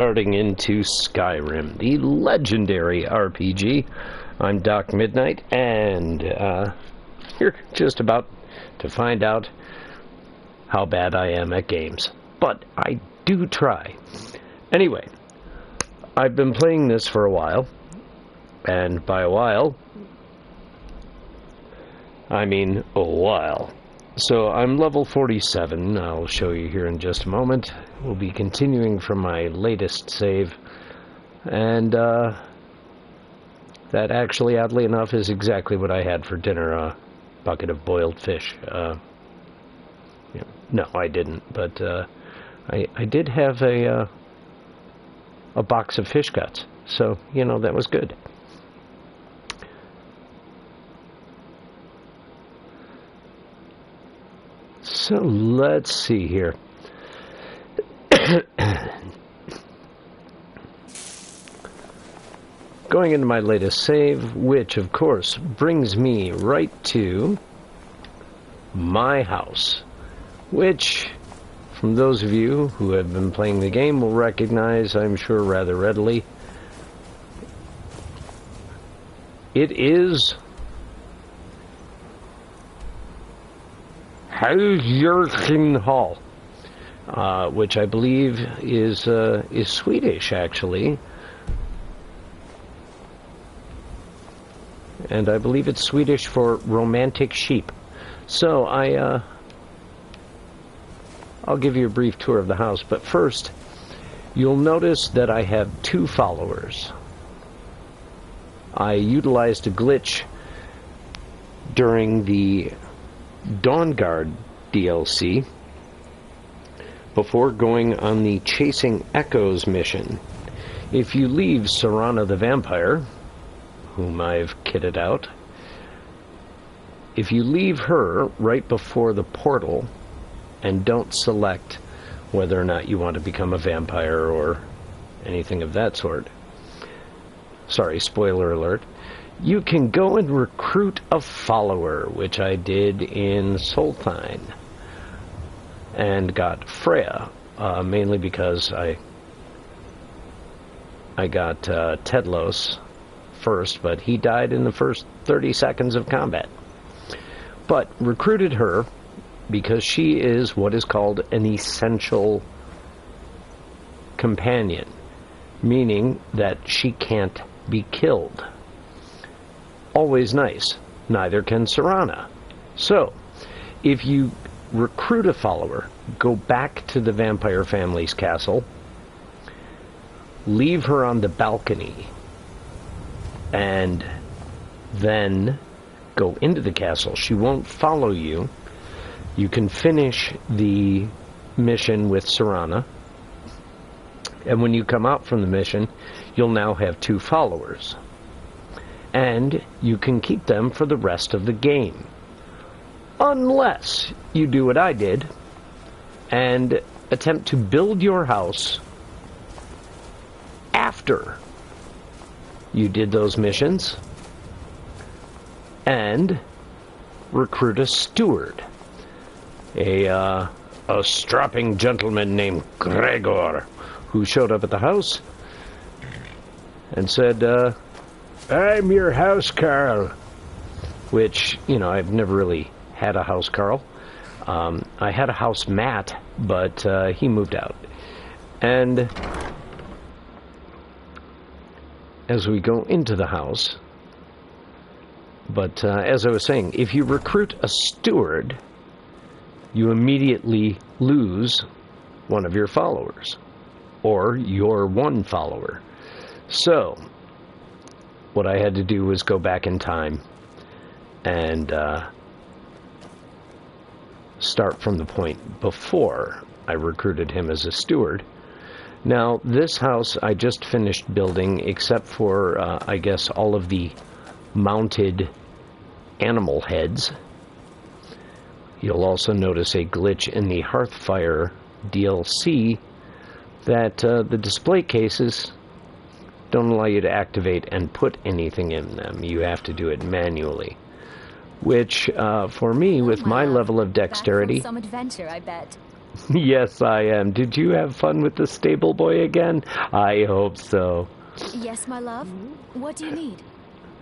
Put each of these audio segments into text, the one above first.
Starting into Skyrim, the legendary RPG. I'm Doc Midnight, and you're just about to find out how bad I am at games. But I do try. Anyway, I've been playing this for a while, and by a while, I mean a while. So I'm level 47, I'll show you here in just a moment. We'll be continuing from my latest save, and that actually, oddly enough, is exactly what I had for dinner, a bucket of boiled fish. No, I didn't, but I did have a box of fish guts, so, you know, that was good. So let's see here. Going into my latest save, which of course brings me right to my house, which, from those of you who have been playing the game, will recognize, I'm sure, rather readily. It is Hall, which I believe is Swedish, actually, and I believe it's Swedish for romantic sheep. So I'll give you a brief tour of the house, but first, you'll notice that I have two followers. I utilized a glitch during the Dawn Guard DLC before going on the Chasing Echoes mission. If you leave Serana the Vampire, whom I've kitted out, if you leave her right before the portal and don't select whether or not you want to become a vampire or anything of that sort, sorry, spoiler alert, you can go and recruit a follower, which I did in Soltheim, and got Freya, mainly because I got Tedlos first, but he died in the first 30 seconds of combat. But recruited her because she is what is called an essential companion, meaning that she can't be killed. Always nice. Neither can Serana. So, if you recruit a follower, go back to the vampire family's castle, leave her on the balcony, and then go into the castle. She won't follow you. You can finish the mission with Serana, and when you come out from the mission, you'll now have two followers. And you can keep them for the rest of the game. Unless you do what I did and attempt to build your house after you did those missions and recruit a steward. A strapping gentleman named Gregor, who showed up at the house and said, I'm your house Carl, which, you know, I've never really had a house Carl. I had a house Matt, but he moved out. And as we go into the house, but as I was saying, if you recruit a steward, you immediately lose one of your followers, or your one follower. So what I had to do was go back in time and start from the point before I recruited him as a steward. Now, this house I just finished building, except for, I guess, all of the mounted animal heads. You'll also notice a glitch in the Hearthfire DLC that the display cases don't allow you to activate and put anything in them. You have to do it manually. Which, for me, with my level of dexterity... Some adventure, I bet. Yes, I am. Did you have fun with the stable boy again? I hope so. Yes, my love? What do you need?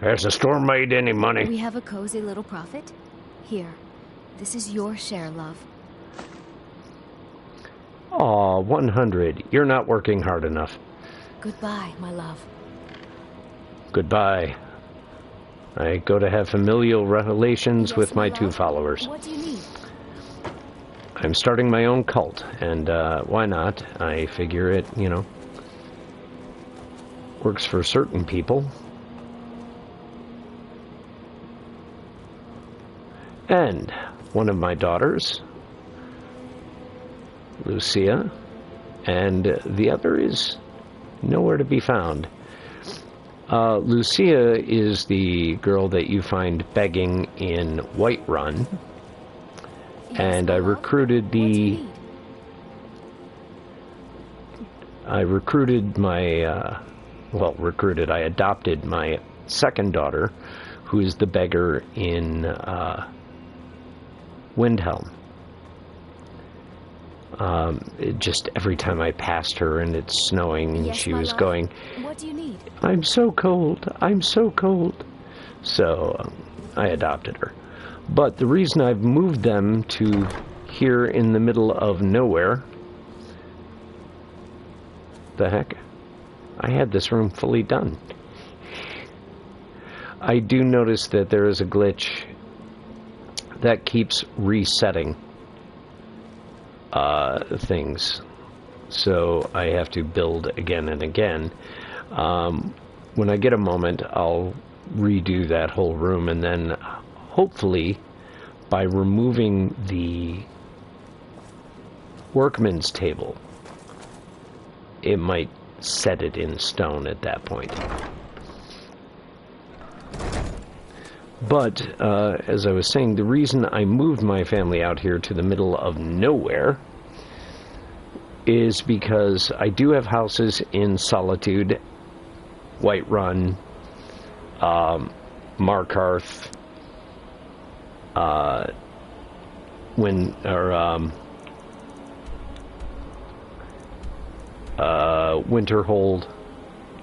Has the store made any money? We have a cozy little profit. Here, this is your share, love. Aw, 100. You're not working hard enough. Goodbye, my love. Goodbye. I go to have familial relations with my love? 2 followers. What do you need? I'm starting my own cult, and why not? I figure it, works for certain people. And one of my daughters, Lucia, and the other is nowhere to be found. Lucia is the girl that you find begging in Whiterun, and I recruited I adopted my second daughter, who is the beggar in Windhelm. Just every time I passed her and it's snowing, she was going, "What do you need?" I'm so cold, I'm so cold. So I adopted her. But the reason I've moved them to here in the middle of nowhere, the heck, I had this room fully done. I do notice that there is a glitch that keeps resetting things, so I have to build again and again. When I get a moment, I'll redo that whole room, and then hopefully by removing the workman's table, it might set it in stone at that point. But, as I was saying, the reason I moved my family out here to the middle of nowhere is because I do have houses in Solitude, Whiterun, Markarth, Winterhold.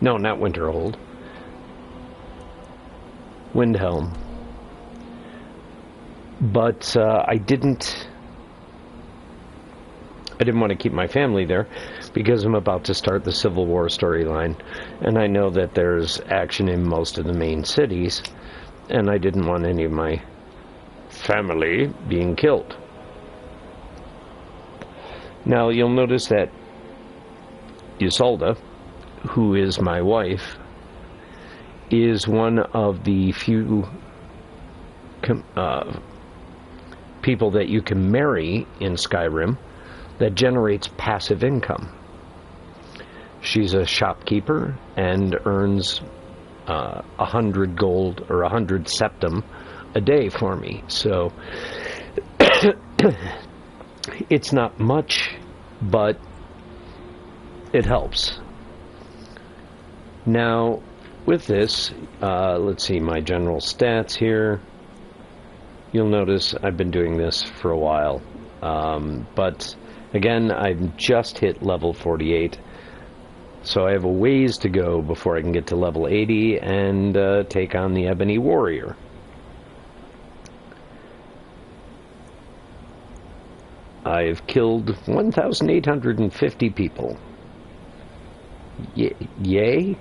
No, not Winterhold. Windhelm. But I didn't want to keep my family there because I'm about to start the Civil War storyline, and I know that there's action in most of the main cities, and I didn't want any of my family being killed. Now you'll notice that Isolde, who is my wife, is one of the few people that you can marry in Skyrim that generates passive income. She's a shopkeeper and earns 100 gold or 100 septum a day for me. So it's not much, but it helps. Now, with this, let's see my general stats here. You'll notice I've been doing this for a while, but again, I've just hit level 48, so I have a ways to go before I can get to level 80 and take on the Ebony Warrior. I've killed 1,850 people. Yay!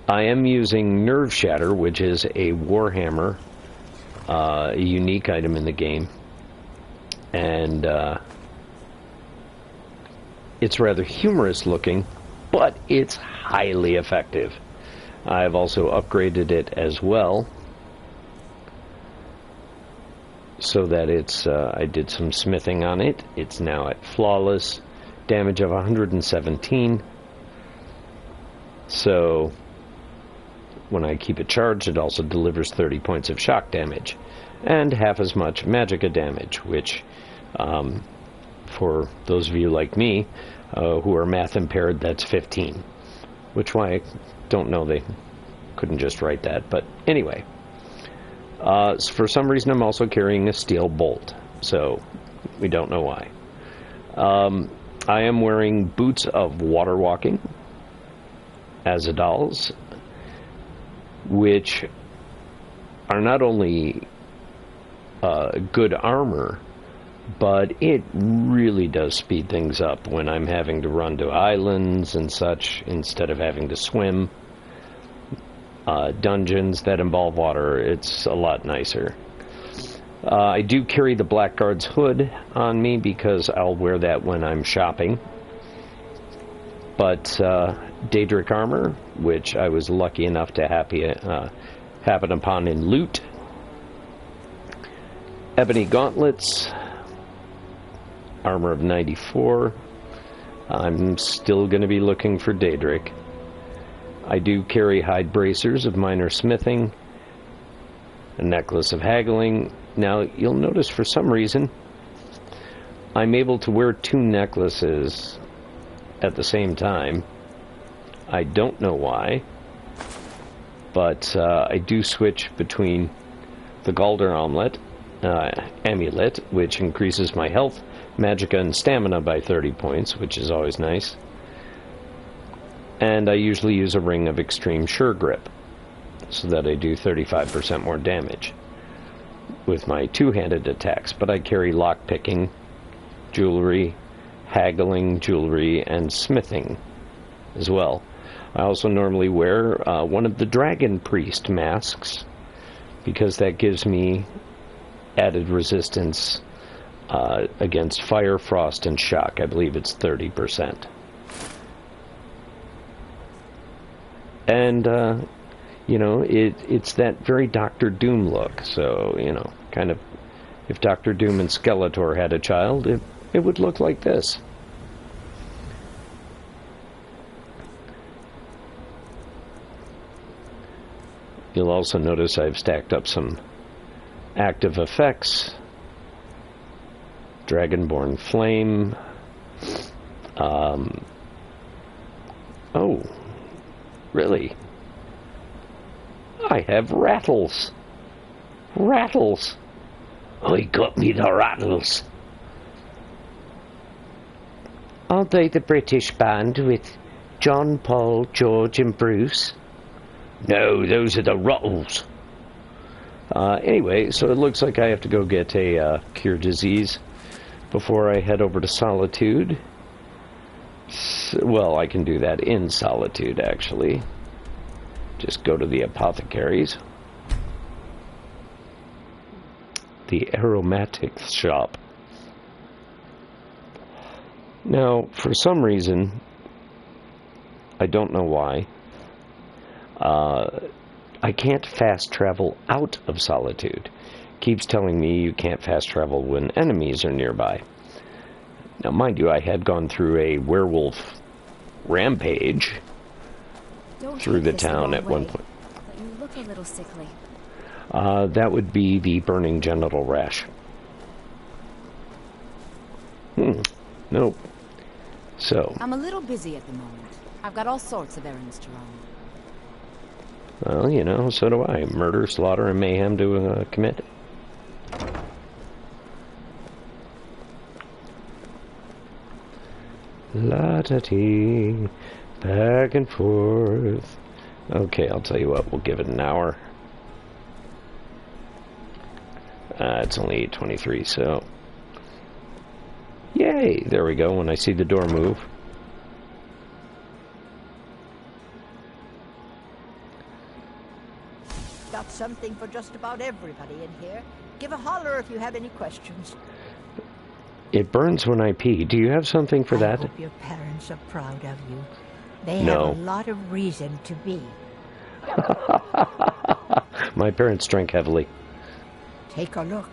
I am using Nerve Shatter, which is a Warhammer, a unique item in the game, and it's rather humorous looking, but it's highly effective. I've also upgraded it as well, so that it's, I did some smithing on it. It's now at flawless damage of 117, so when I keep it charged, it also delivers 30 points of shock damage and half as much magicka damage, which, for those of you like me who are math impaired, that's 15, which why I don't know they couldn't just write that. But anyway, for some reason I'm also carrying a steel bolt, so We don't know why. I am wearing boots of water walking, Azadals, which are not only good armor, but it really does speed things up when I'm having to run to islands and such instead of having to swim. Dungeons that involve water, it's a lot nicer. I do carry the Blackguard's hood on me because I'll wear that when I'm shopping. But Daedric armor, which I was lucky enough to happen upon in loot. Ebony gauntlets, armor of 94. I'm still going to be looking for Daedric. I do carry hide bracers of minor smithing, a necklace of haggling. Now, you'll notice for some reason, I'm able to wear 2 necklaces at the same time. I don't know why, but I do switch between the Galder amulet, which increases my health, magicka, and stamina by 30 points, which is always nice. And I usually use a ring of extreme sure grip, so that I do 35% more damage with my two-handed attacks. But I carry lockpicking, jewelry, haggling jewelry, and smithing as well. I also normally wear one of the Dragon Priest masks, because that gives me added resistance against fire, frost, and shock. I believe it's 30%. And, you know, it's that very Doctor Doom look. So, you know, kind of, if Doctor Doom and Skeletor had a child, it would look like this. You'll also notice I've stacked up some active effects. Dragonborn Flame. Oh, really? I have rattles. Rattles. I got me the rattles. Aren't they the British band with John, Paul, George and Bruce? No, those are the Ruttles. Anyway, so it looks like I have to go get a cure disease before I head over to Solitude. Well, I can do that in Solitude, actually. Just go to the apothecaries. The aromatics shop. Now, for some reason, I don't know why, I can't fast travel out of Solitude. Keeps telling me you can't fast travel when enemies are nearby. Now, mind you, I had gone through a werewolf rampage through the town at one point. But you look a little sickly. That would be the burning genital rash. Nope. So. I'm a little busy at the moment. I've got all sorts of errands to run. Well, you know, so do I. Murder, slaughter, and mayhem to commit. La-da-dee, back and forth. Okay, I'll tell you what, we'll give it an hour. It's only 8:23, so... Yay! There we go, when I see the door move. Got something for just about everybody in here. Give a holler if you have any questions. It burns when I pee. Do you have something for that? I hope your parents are proud of you. They No. have a lot of reason to be. My parents drank heavily. Take a look.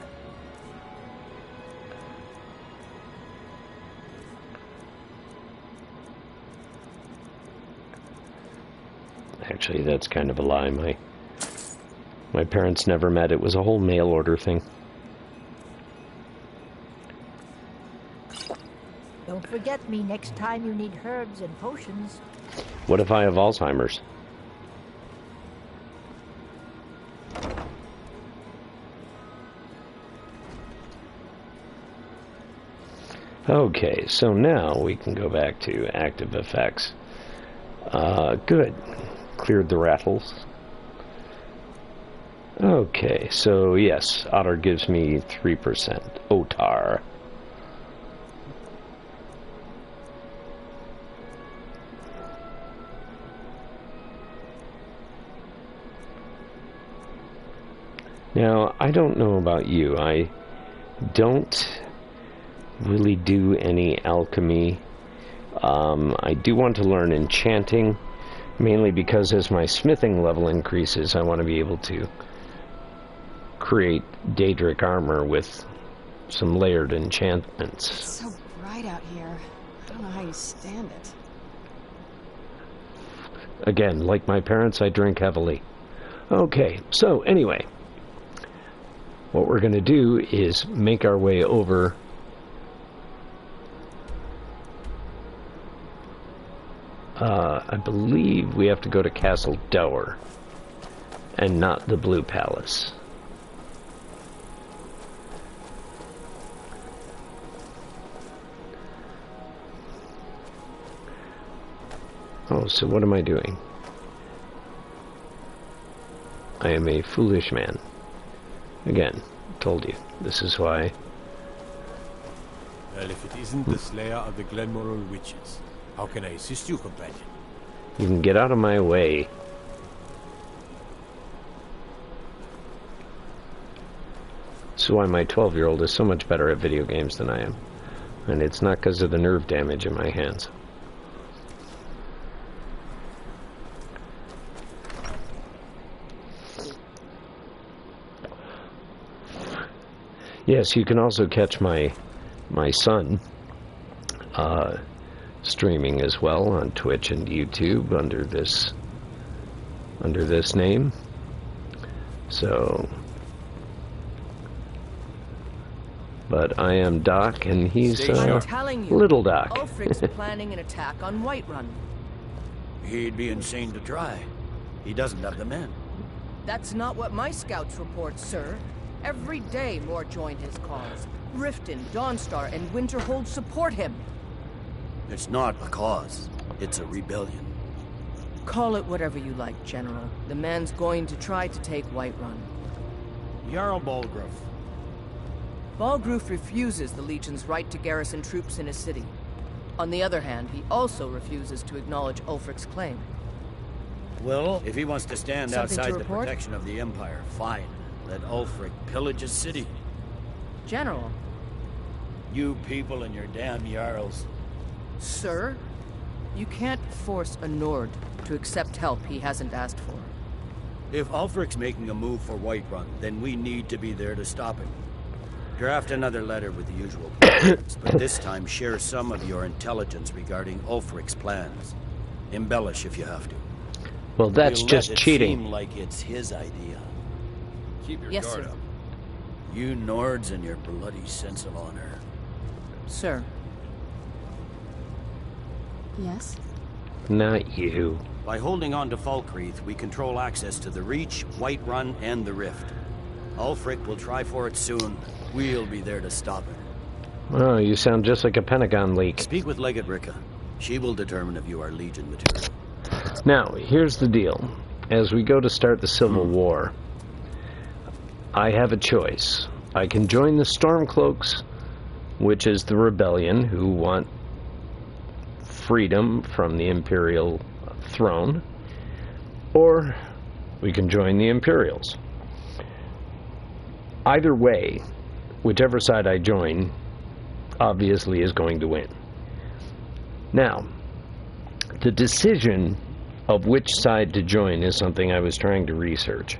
Actually, that's kind of a lie. My parents never met. It was a whole mail order thing. Don't forget me next time you need herbs and potions. What if I have Alzheimer's? Okay, so now we can go back to active effects. Good. Cleared the rattles. Okay, so yes, Otter gives me 3%. Otar. Now, I don't know about you. I don't really do any alchemy. I do want to learn enchanting, mainly because as my smithing level increases, I want to be able to create Daedric armor with some layered enchantments. It's so bright out here. I don't know how you stand it. Again, like my parents, I drink heavily. Okay, so anyway, what we're going to do is make our way over I believe we have to go to Castle Dower and not the Blue Palace. Oh, so what am I doing? I am a foolish man. Again, told you. This is why. Well, if it isn't the slayer of the Glenmoral witches, how can I assist you, companion? You can get out of my way. That's why my 12-year-old is so much better at video games than I am. And it's not because of the nerve damage in my hands. Yes, you can also catch my son streaming as well on Twitch and YouTube under this name. So, but I am Doc and he's I'm telling you, Little Doc. Ulfric's planning an attack on Whiterun. He'd be insane to try. He doesn't have the men. That's not what my scouts report, sir. Every day more join his cause. Riften, Dawnstar, and Winterhold support him. It's not a cause. It's a rebellion. Call it whatever you like, General. The man's going to try to take Whiterun. Jarl Balgruuf. Balgruuf refuses the Legion's right to garrison troops in his city. On the other hand, he also refuses to acknowledge Ulfric's claim. Well, if he wants to stand Something to outside the report? protection of the Empire, fine. Let Ulfric pillage his city. General. You people and your damn Jarls. Sir? You can't force a Nord to accept help he hasn't asked for. If Ulfric's making a move for Whiterun, then we need to be there to stop him. Draft another letter with the usual points, but this time share some of your intelligence regarding Ulfric's plans. Embellish if you have to. Well, that's We'll just let it cheating. seem like it's his idea. Keep your Yes, guard sir. up. You Nords and your bloody sense of honor. Sir. Yes? Not you. By holding on to Falkreath, we control access to the Reach, Whiterun, and the Rift. Ulfric will try for it soon. We'll be there to stop it. Oh, you sound just like a Pentagon leak. Speak with Legate Ricka. She will determine if you are Legion material. Now, here's the deal. As we go to start the Civil War, I have a choice. I can join the Stormcloaks, which is the rebellion who want freedom from the Imperial throne, or we can join the Imperials. Either way, whichever side I join, obviously is going to win. Now, the decision of which side to join is something I was trying to research.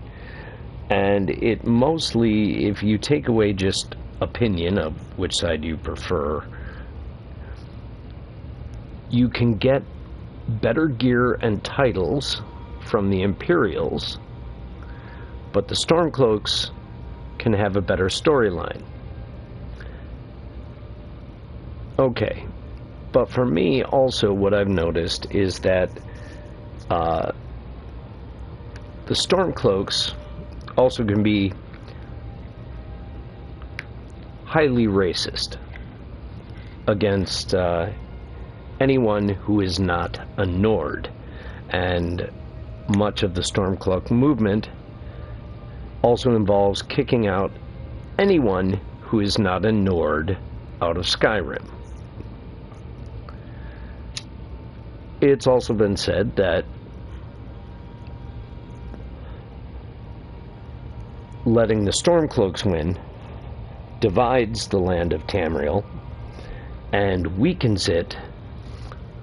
And it mostly, if you take away just opinion of which side you prefer, you can get better gear and titles from the Imperials, but the Stormcloaks can have a better storyline. Okay, but for me also what I've noticed is that the Stormcloaks also can be highly racist, against anyone who is not a Nord. And much of the Stormcloak movement also involves kicking out anyone who is not a Nord out of Skyrim. It's also been said that letting the Stormcloaks win divides the land of Tamriel and weakens it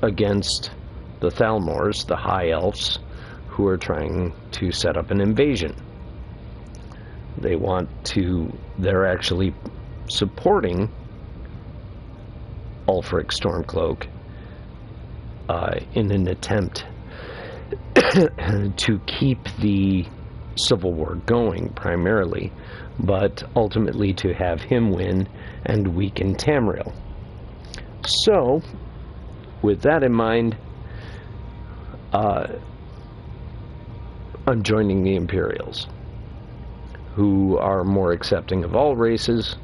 against the Thalmors, the High Elves, who are trying to set up an invasion. They're actually supporting Ulfric Stormcloak in an attempt to keep the civil war going primarily, but ultimately to have him win and weaken Tamriel. So, with that in mind, I'm joining the Imperials, who are more accepting of all races,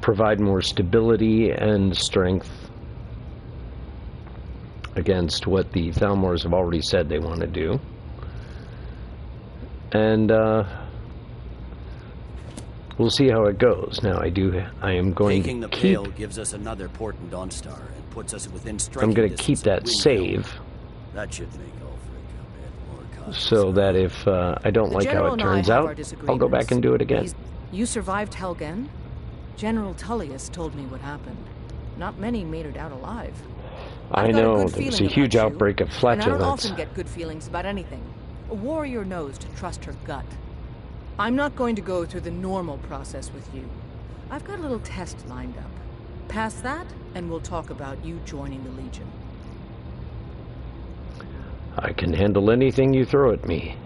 provide more stability and strength against what the Thalmors have already said they want to do. And we'll see how it goes. Now, I am going Taking the to keep... Pale gives us another port in Dawnstar and puts us within striking I'm going to keep distance that of save, That should make Ulfric a bit more cautious. so that if I don't like how it turns out, I'll go back and do it again. You survived Helgen? General Tullius told me what happened. Not many made it out alive. I know, there was a huge outbreak of And I flatulence. don't often get good feelings about anything. A warrior knows to trust her gut. I'm not going to go through the normal process with you. I've got a little test lined up. Pass that, and we'll talk about you joining the Legion. I can handle anything you throw at me.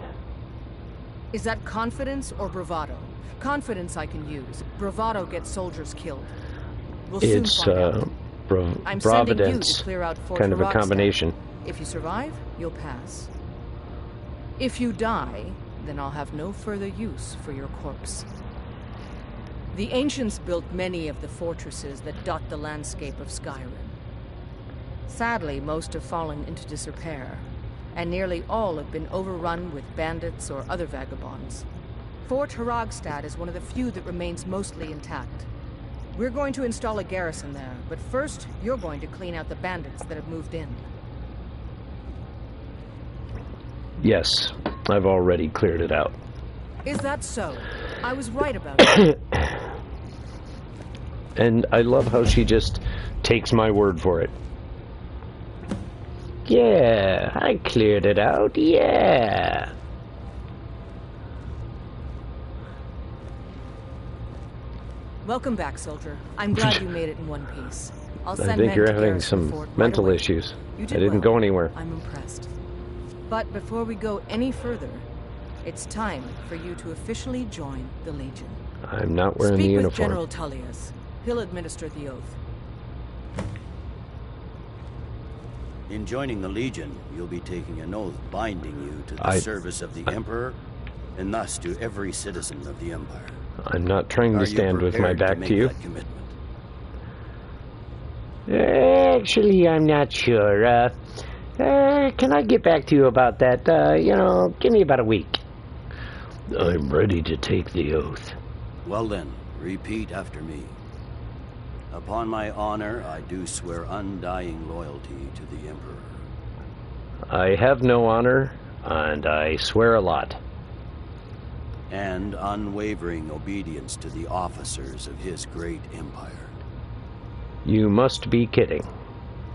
Is that confidence or bravado? Confidence I can use. Bravado gets soldiers killed. We'll soon It's find out. I'm sending you providence, to clear out Fort kind of a Haragstad. combination. If you survive, you'll pass. If you die, then I'll have no further use for your corpse. The ancients built many of the fortresses that dot the landscape of Skyrim. Sadly, most have fallen into disrepair, and nearly all have been overrun with bandits or other vagabonds. Fort Haragstad is one of the few that remains mostly intact. We're going to install a garrison there, but first, you're going to clean out the bandits that have moved in. Yes, I've already cleared it out. Is that so? I was right about it. And I love how she just takes my word for it. Yeah, I cleared it out, yeah. Welcome back, soldier. I'm glad you made it in one piece. I'll send I think men you're to having garrison some Fort right mental away. issues. You I did didn't well. go anywhere. I'm impressed. But before we go any further, it's time for you to officially join the Legion. I'm not wearing Speak the with uniform. General Tullius. He'll administer the oath. In joining the Legion, you'll be taking an oath binding you to the service of the Emperor, and thus to every citizen of the Empire. I'm not trying Are to stand you with my prepared back make to you. that commitment? Actually, I'm not sure. Can I get back to you about that? Give me about a week. I'm ready to take the oath. Well then, repeat after me. Upon my honor, I do swear undying loyalty to the Emperor. I have no honor, and I swear a lot. And unwavering obedience to the officers of his great empire. You must be kidding.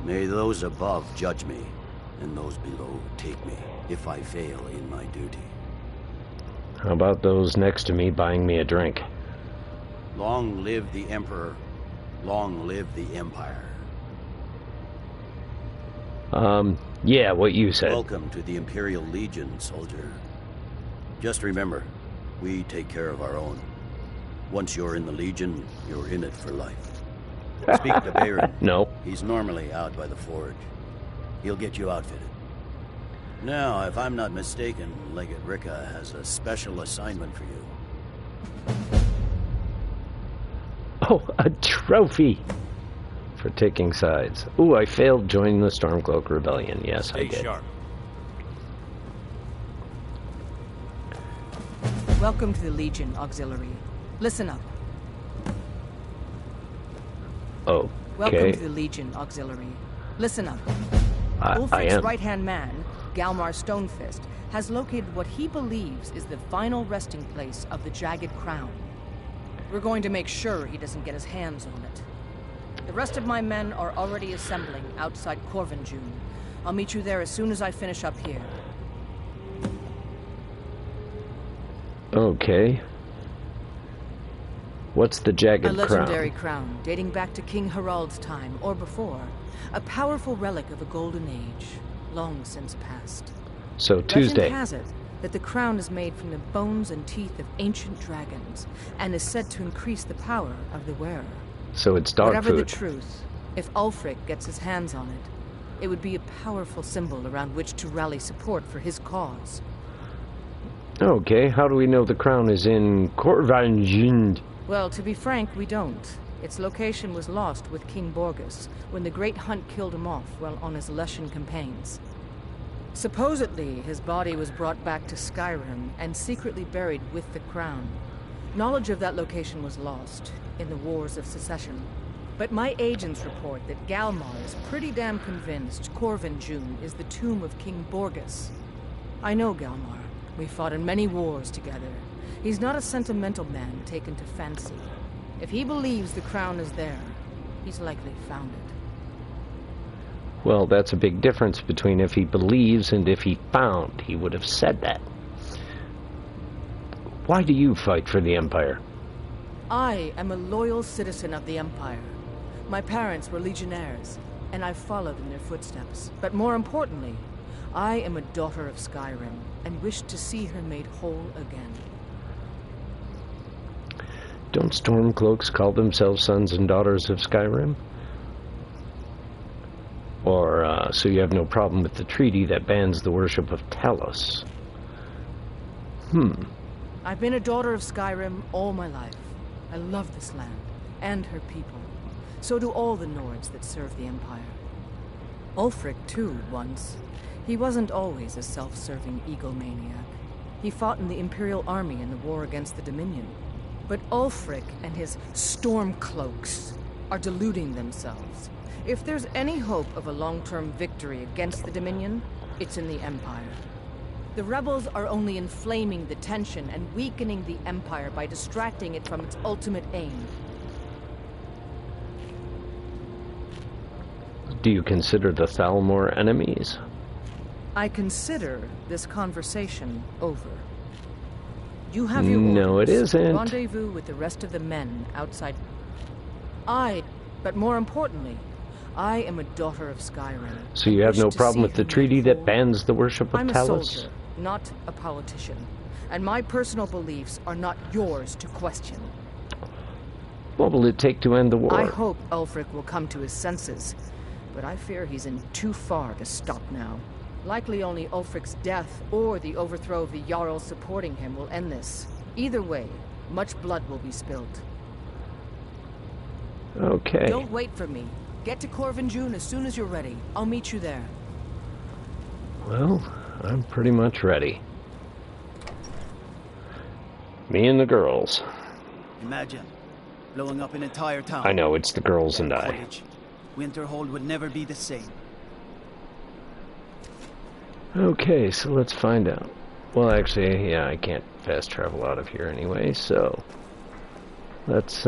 May those above judge me, and those below take me, if I fail in my duty. How about those next to me buying me a drink? Long live the Emperor. Long live the Empire. Yeah, what you said. Welcome to the Imperial Legion, soldier. Just remember, we take care of our own. Once you're in the Legion, you're in it for life. Speak to Baron. No. He's normally out by the forge. He'll get you outfitted. Now, if I'm not mistaken, Legate Ricka has a special assignment for you. Oh, a trophy. For taking sides. Ooh, I failed joining the Stormcloak Rebellion. Yes, I Stay did. sharp. Welcome to the Legion Auxiliary. Listen up. Oh, Welcome okay. to the Legion Auxiliary. Listen up. I Ulfric's am. right-hand man, Galmar Stonefist, has located what he believes is the final resting place of the Jagged Crown. We're going to make sure he doesn't get his hands on it. The rest of my men are already assembling outside Corvinjune. I'll meet you there as soon as I finish up here. Okay. What's the Jagged A legendary Crown? crown dating back to King Harald's time, or before. A powerful relic of a golden age, long since past. So Tuesday. Legend has it that the crown is made from the bones and teeth of ancient dragons, and is said to increase the power of the wearer. So it's dog Whatever the food. truth, if Ulfric gets his hands on it, it would be a powerful symbol around which to rally support for his cause. Okay, how do we know the crown is in Corvinjund? Well, to be frank, we don't. Its location was lost with King Borgus when the Great Hunt killed him off while on his Lushan campaigns. Supposedly, his body was brought back to Skyrim and secretly buried with the crown. Knowledge of that location was lost in the Wars of Secession. But my agents report that Galmar is pretty damn convinced Corvinjune is the tomb of King Borgus. I know Galmar. We fought in many wars together. He's not a sentimental man taken to fancy. If he believes the crown is there, he's likely found it. Well, that's a big difference between if he believes and if he found. He would have said that. Why do you fight for the Empire? I am a loyal citizen of the Empire. My parents were legionnaires, and I've followed in their footsteps. But more importantly, I am a daughter of Skyrim, and wish to see her made whole again. Don't Stormcloaks call themselves sons and daughters of Skyrim? Or, so you have no problem with the treaty that bans the worship of Talos? I've been a daughter of Skyrim all my life. I love this land, and her people. So do all the Nords that serve the Empire. Ulfric, too, once. He wasn't always a self-serving egomaniac. He fought in the Imperial Army in the war against the Dominion. But Ulfric and his Stormcloaks are deluding themselves. If there's any hope of a long-term victory against the Dominion, it's in the Empire. The rebels are only inflaming the tension and weakening the Empire by distracting it from its ultimate aim. Do you consider the Thalmor enemies? I consider this conversation over. You have your No, it orders. isn't. Rendezvous with the rest of the men outside. But more importantly, I am a daughter of Skyrim. So you have Wish no to problem see with the her treaty made that whole. bans the worship of I'm a Talos? soldier, not a politician. And my personal beliefs are not yours to question. What will it take to end the war? I hope Ulfric will come to his senses, but I fear he's in too far to stop now. Likely only Ulfric's death or the overthrow of the Jarls supporting him will end this. Either way, much blood will be spilled. Okay. Don't wait for me. Get to Corvinjune as soon as you're ready. I'll meet you there. Well, I'm pretty much ready. Me and the girls. Imagine blowing up an entire town. I know, it's the girls and I. Footage. Winterhold would never be the same. Okay, so let's find out. Well, actually, yeah, I can't fast travel out of here anyway, so... Let's,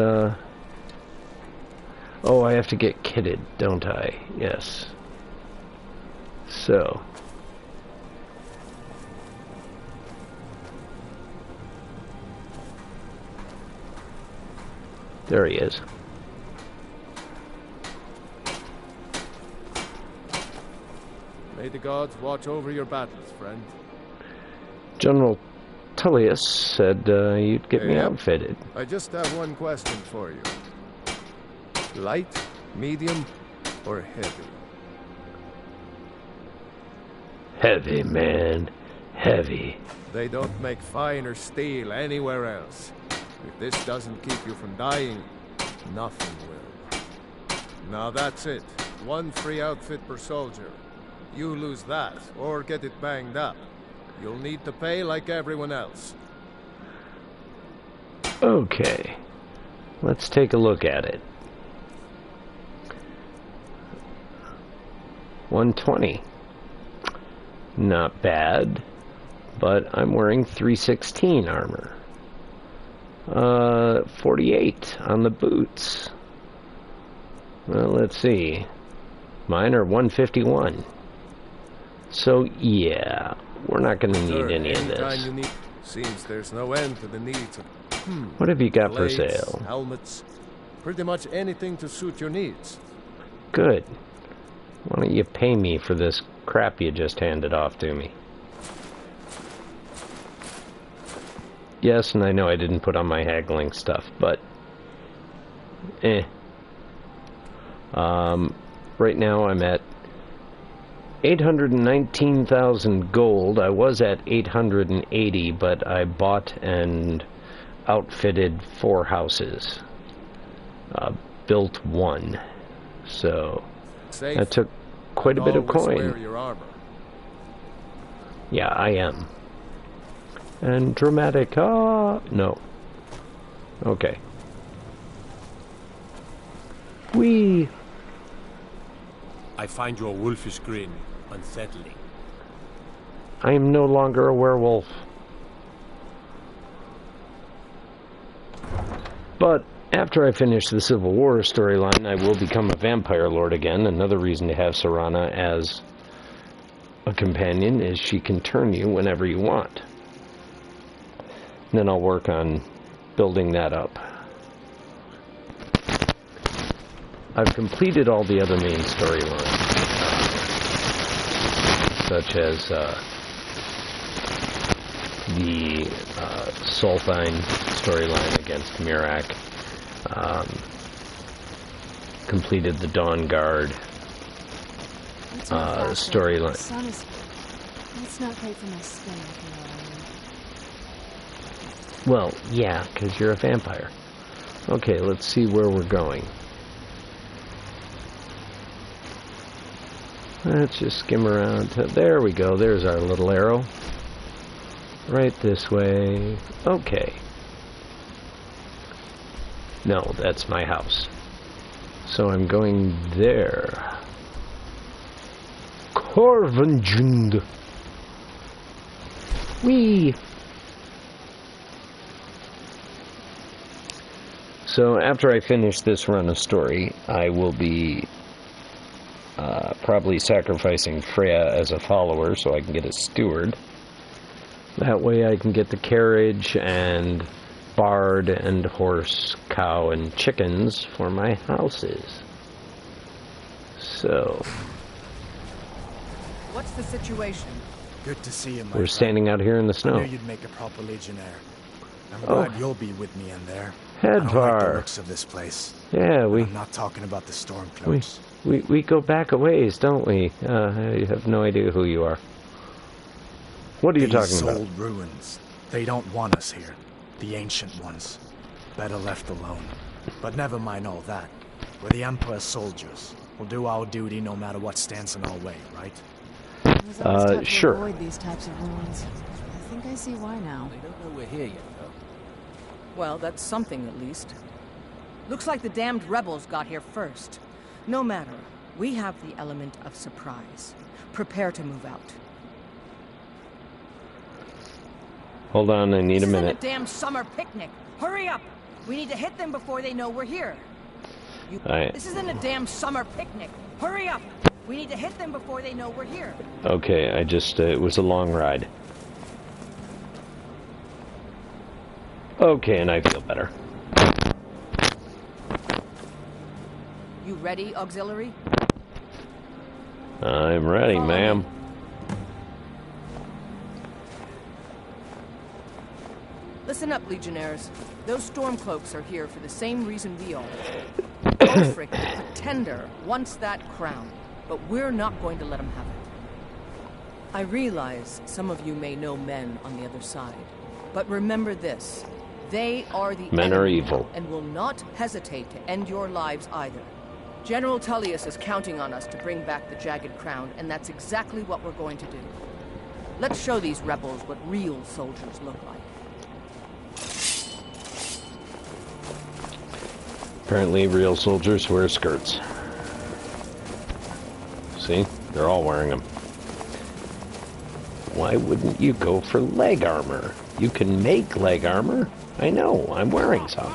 Oh, I have to get kitted, don't I? Yes. So... There he is. May the gods watch over your battles, friend. General Tullius said you'd get me Yep. outfitted. I just have one question for you. Light, medium, or heavy? Heavy, man. Heavy. They don't make finer steel anywhere else. If this doesn't keep you from dying, nothing will. Now that's it. One free outfit per soldier. You lose that, or get it banged up. You'll need to pay like everyone else. Okay. Let's take a look at it. 120. Not bad, but I'm wearing 316 armor. 48 on the boots. Well, let's see. Mine are 151. So, yeah, we're not going to need any of this. You need. Seems there's no end to the needs of... What have you got blades, for sale? Helmets. Pretty much anything to suit your needs. Good. Why don't you pay me for this crap you just handed off to me? Yes, and I know I didn't put on my haggling stuff, but... right now I'm at 819,000 gold. I was at 880, but I bought and outfitted 4 houses. Built 1. So Safe. that took quite a bit of Always coin. wear your armor. Yeah, I am. And dramatic. No. Okay. Whee! I find your wolfish grin unsettling. I am no longer a werewolf. But after I finish the Civil War storyline, I will become a vampire lord again. Another reason to have Serana as a companion is she can turn you whenever you want. And then I'll work on building that up. I've completed all the other main storylines, such as the Soltheim storyline against Mirak, completed the Dawn Guard storyline. Let's not pay for my skin, if you know what I mean. Well, yeah, because you're a vampire. Okay, let's see where we're going. Let's just skim around. There we go. There's our little arrow. Right this way. Okay. No, that's my house. So I'm going there. Corvengund. Whee! So after I finish this run of story, I will be probably sacrificing Freya as a follower so I can get a steward. That way I can get the carriage and bard and horse, cow, and chickens for my houses. So... What's the situation? Good to see you, my we're friend. standing out here in the I snow. knew you'd make a proper legionnaire. I'm glad you'll be with me in there. I don't like Hedvar. the looks of this place. Yeah, I'm not talking about the stormcloaks. we go back a ways, don't we? I have no idea who you are. What are you talking about? These old ruins. They don't want us here. The ancient ones. Better left alone. But never mind all that. We're the Emperor's soldiers. We'll do our duty no matter what stands in our way, right? It was always tough sure. to avoid these types of ruins. I think I see why now. They don't know we're here yet, though. Well, that's something at least. Looks like the damned rebels got here first. No matter. We have the element of surprise. Prepare to move out. Hold on, I need a minute. This isn't a damn summer picnic. Hurry up! We need to hit them before they know we're here. This isn't a damn summer picnic. Hurry up! We need to hit them before they know we're here. Okay, I just, it was a long ride. Okay, and I feel better. You ready, auxiliary? I'm ready, Follow ma'am. me. Listen up, Legionnaires. Those Stormcloaks are here for the same reason we are. Ulfric, the Pretender, wants that crown, but we're not going to let him have it. I realize some of you may know men on the other side, but remember this. They are the Men are enemy evil. and will not hesitate to end your lives either. General Tullius is counting on us to bring back the Jagged Crown, and that's exactly what we're going to do. Let's show these rebels what real soldiers look like. Apparently, real soldiers wear skirts. See? They're all wearing them. Why wouldn't you go for leg armor? You can make leg armor. I know, I'm wearing some.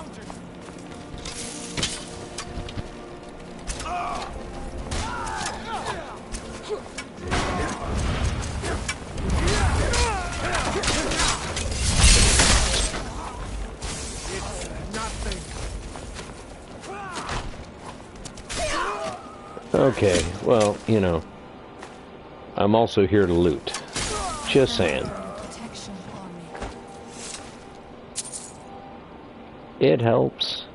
Okay, well, you know, I'm also here to loot. Just saying. It helps.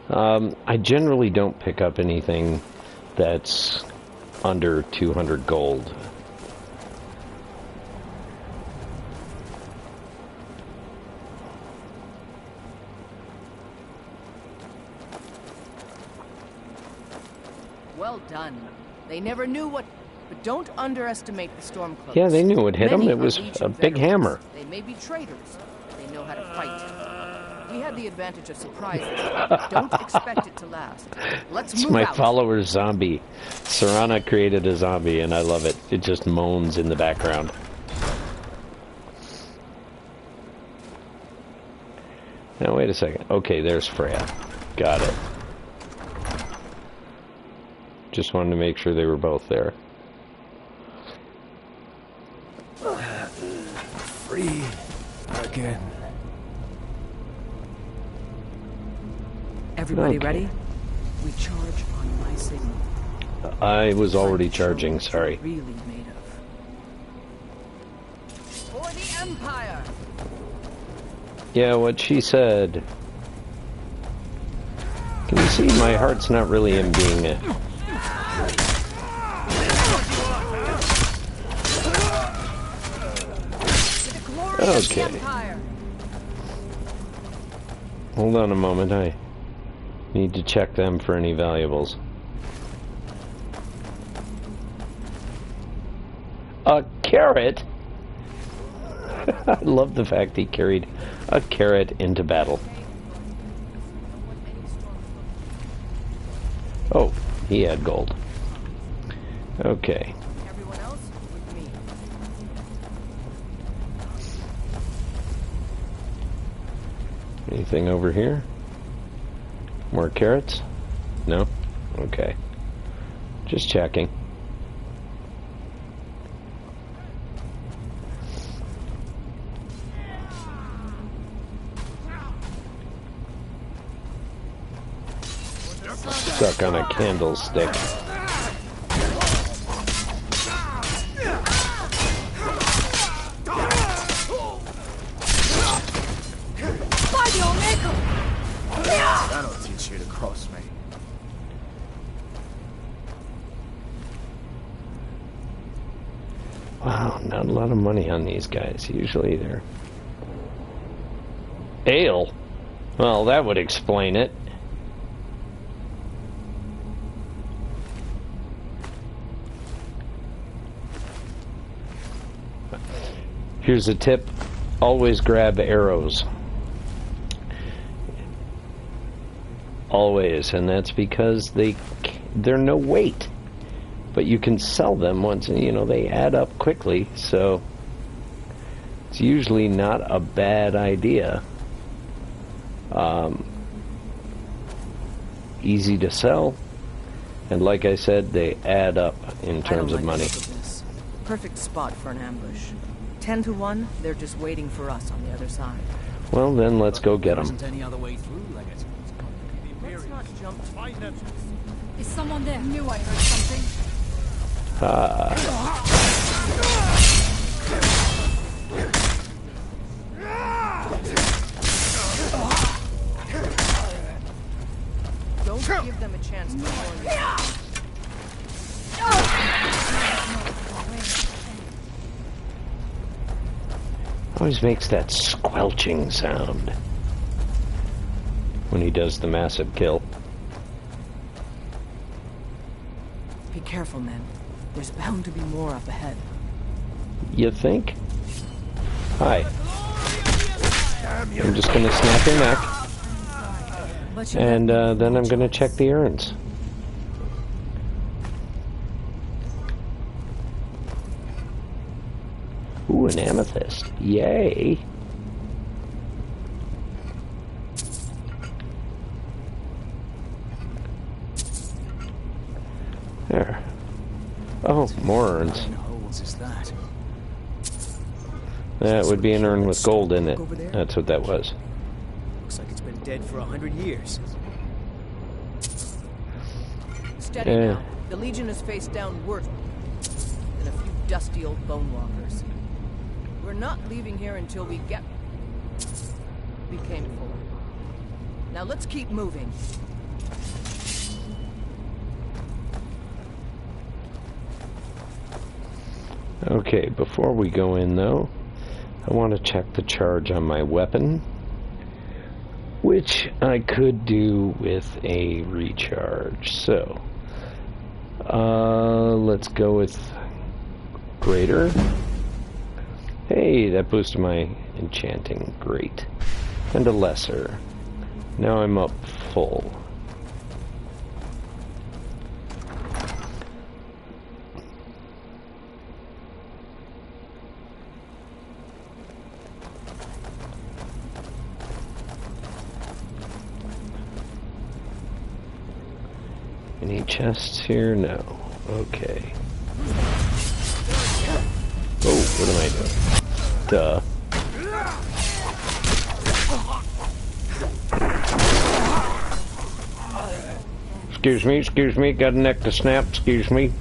I generally don't pick up anything that's under 200 gold. Well done. They never knew what... But don't underestimate the Stormcloaks. Yeah, they knew it hit them. It was a big hammer. They may be traitors, but they know how to fight. We had the advantage of surprises. Don't expect it to last. Let's move It's my out. follower's zombie. Serana created a zombie, and I love it. It just moans in the background. Now, wait a second. Okay, there's Freya. Got it. Just wanted to make sure they were both there. Free again. Everybody Okay. ready? We charge on my signal. I was already charging, sorry. Really made of. For the Empire. Yeah, what she said. Can you see my heart's not really in being a... Okay. Hold on a moment, I need to check them for any valuables. A carrot? I love the fact he carried a carrot into battle. Oh, he had gold. Okay. Everyone else with me. Anything over here? More carrots? No? Okay. Just checking. Stuck on a candlestick. That'll teach you to cross me. Wow, not a lot of money on these guys. Usually they're... Ale? Well, that would explain it. Here's a tip. Always grab arrows. Always, and that's because they're no weight. But you can sell them once, you know, they add up quickly, so it's usually not a bad idea. Easy to sell, and like I said, they add up in terms of money. Perfect spot for an ambush. 10 to 1, they're just waiting for us on the other side. Well, then let's go get them. Isn't any other way through, I guess. Let's not jump. Find them. Is someone there? Knew I heard something. Don't give them a chance to warn you. Always makes that squelching sound when he does the massive kill. careful, men. There's bound to be more up ahead. You think? Hi. I'm just gonna snap your neck. And then I'm gonna check the urns. Ooh, an amethyst. Yay! There. Oh, more urns. Holes is that? That would be an urn with gold in it. That's what that was. Looks like it's been dead for 100 years. Steady now. The Legion is face down worse than a few dusty old bone walkers. We're not leaving here until we get... we came for. Now let's keep moving. Okay, before we go in though, I want to check the charge on my weapon, which I could do with a recharge. So, let's go with greater. Hey, that boosted my enchanting. Great. And a lesser. Now I'm up full. Any chests here? No. Okay. Oh, what am I doing? Duh. Excuse me, got a neck to snap, excuse me.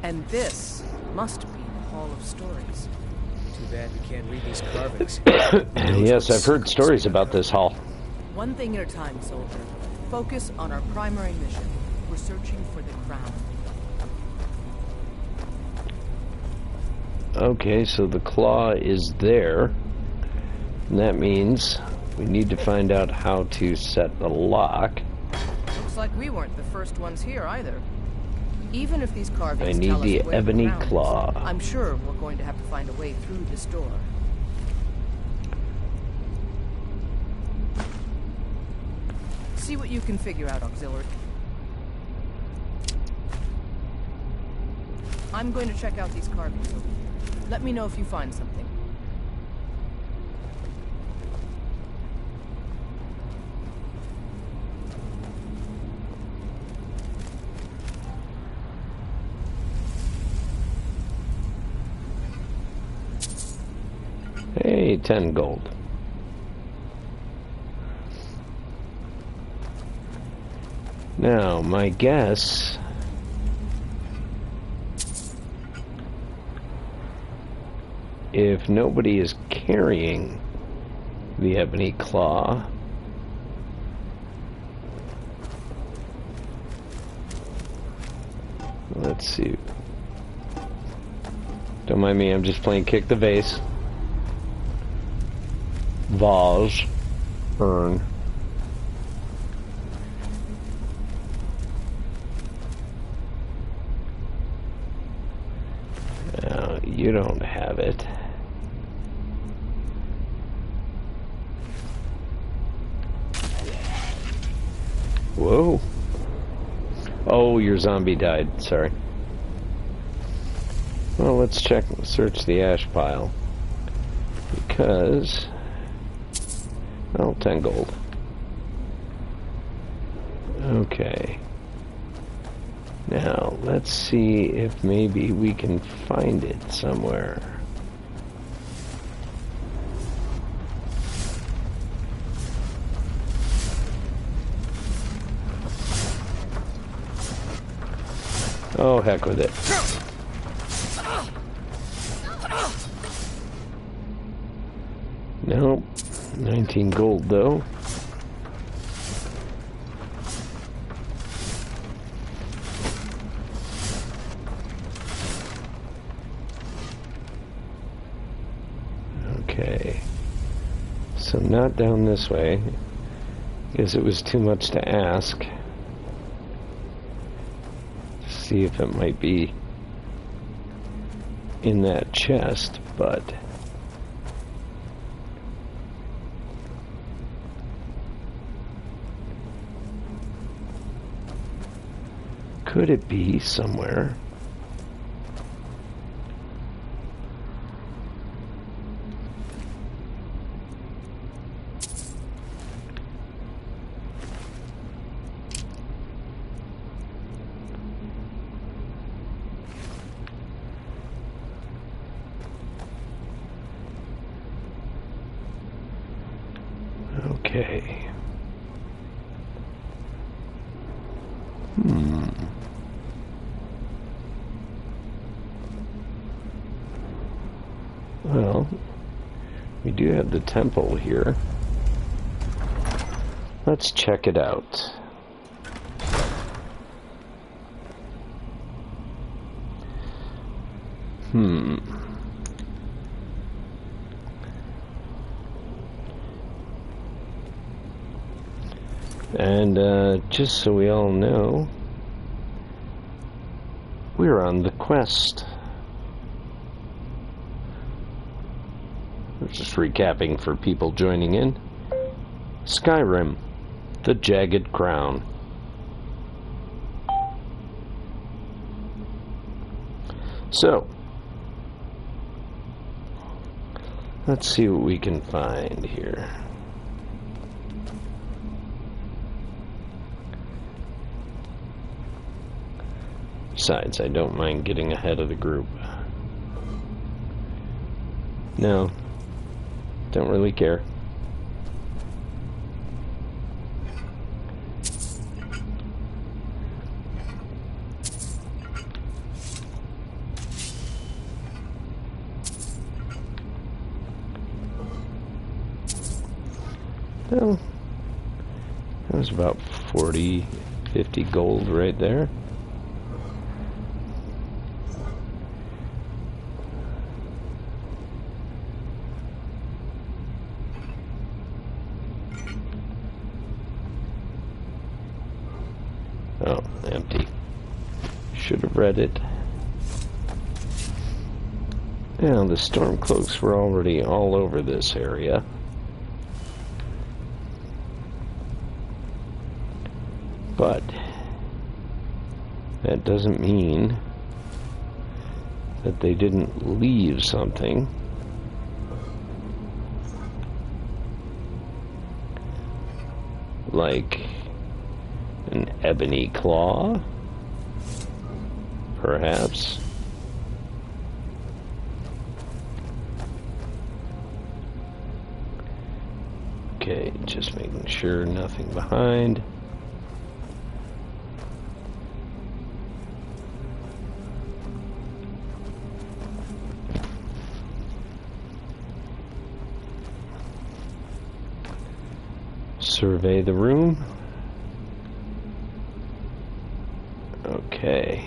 And this must be the Hall of Stories. Too bad we can't read these carvings. Yes, I've heard stories about this hall. One thing at a time, soldier. Focus on our primary mission. We're searching for the crown. Okay, so the claw is there. And that means we need to find out how to set the lock. Looks like we weren't the first ones here either. Even if these carvings I need tell us the where ebony crown is, claw. I'm sure we're going to have to find a way through this door. See what you can figure out, Auxiliary. I'm going to check out these carvings over here. Let me know if you find something. Hey, 10 gold. Now, my guess... if nobody is carrying the ebony claw... let's see. Don't mind me, I'm just playing kick the vase. Vase. Urn. No, you don't have it. Whoa. Oh, your zombie died. Sorry. Well, let's search the ash pile. Because... oh, 10 gold. Okay. Now, let's see if maybe we can find it somewhere. Oh, heck with it. Nope. 19 gold, though. Okay. So not down this way. Guess it was too much to ask. See if it might be in that chest, but could it be somewhere? Okay. Well, we do have the temple here. Let's check it out. And just so we all know, we're on the quest. Just recapping for people joining in. Skyrim, the Jagged Crown. So, let's see what we can find here. Besides, I don't mind getting ahead of the group. No, don't really care. Well, that was about 40, 50 gold right there. Oh, empty. Should have read it. Now, the Stormcloaks were already all over this area. But that doesn't mean that they didn't leave something. Like an ebony claw, perhaps. Okay, just making sure nothing behind. Survey the room. Okay.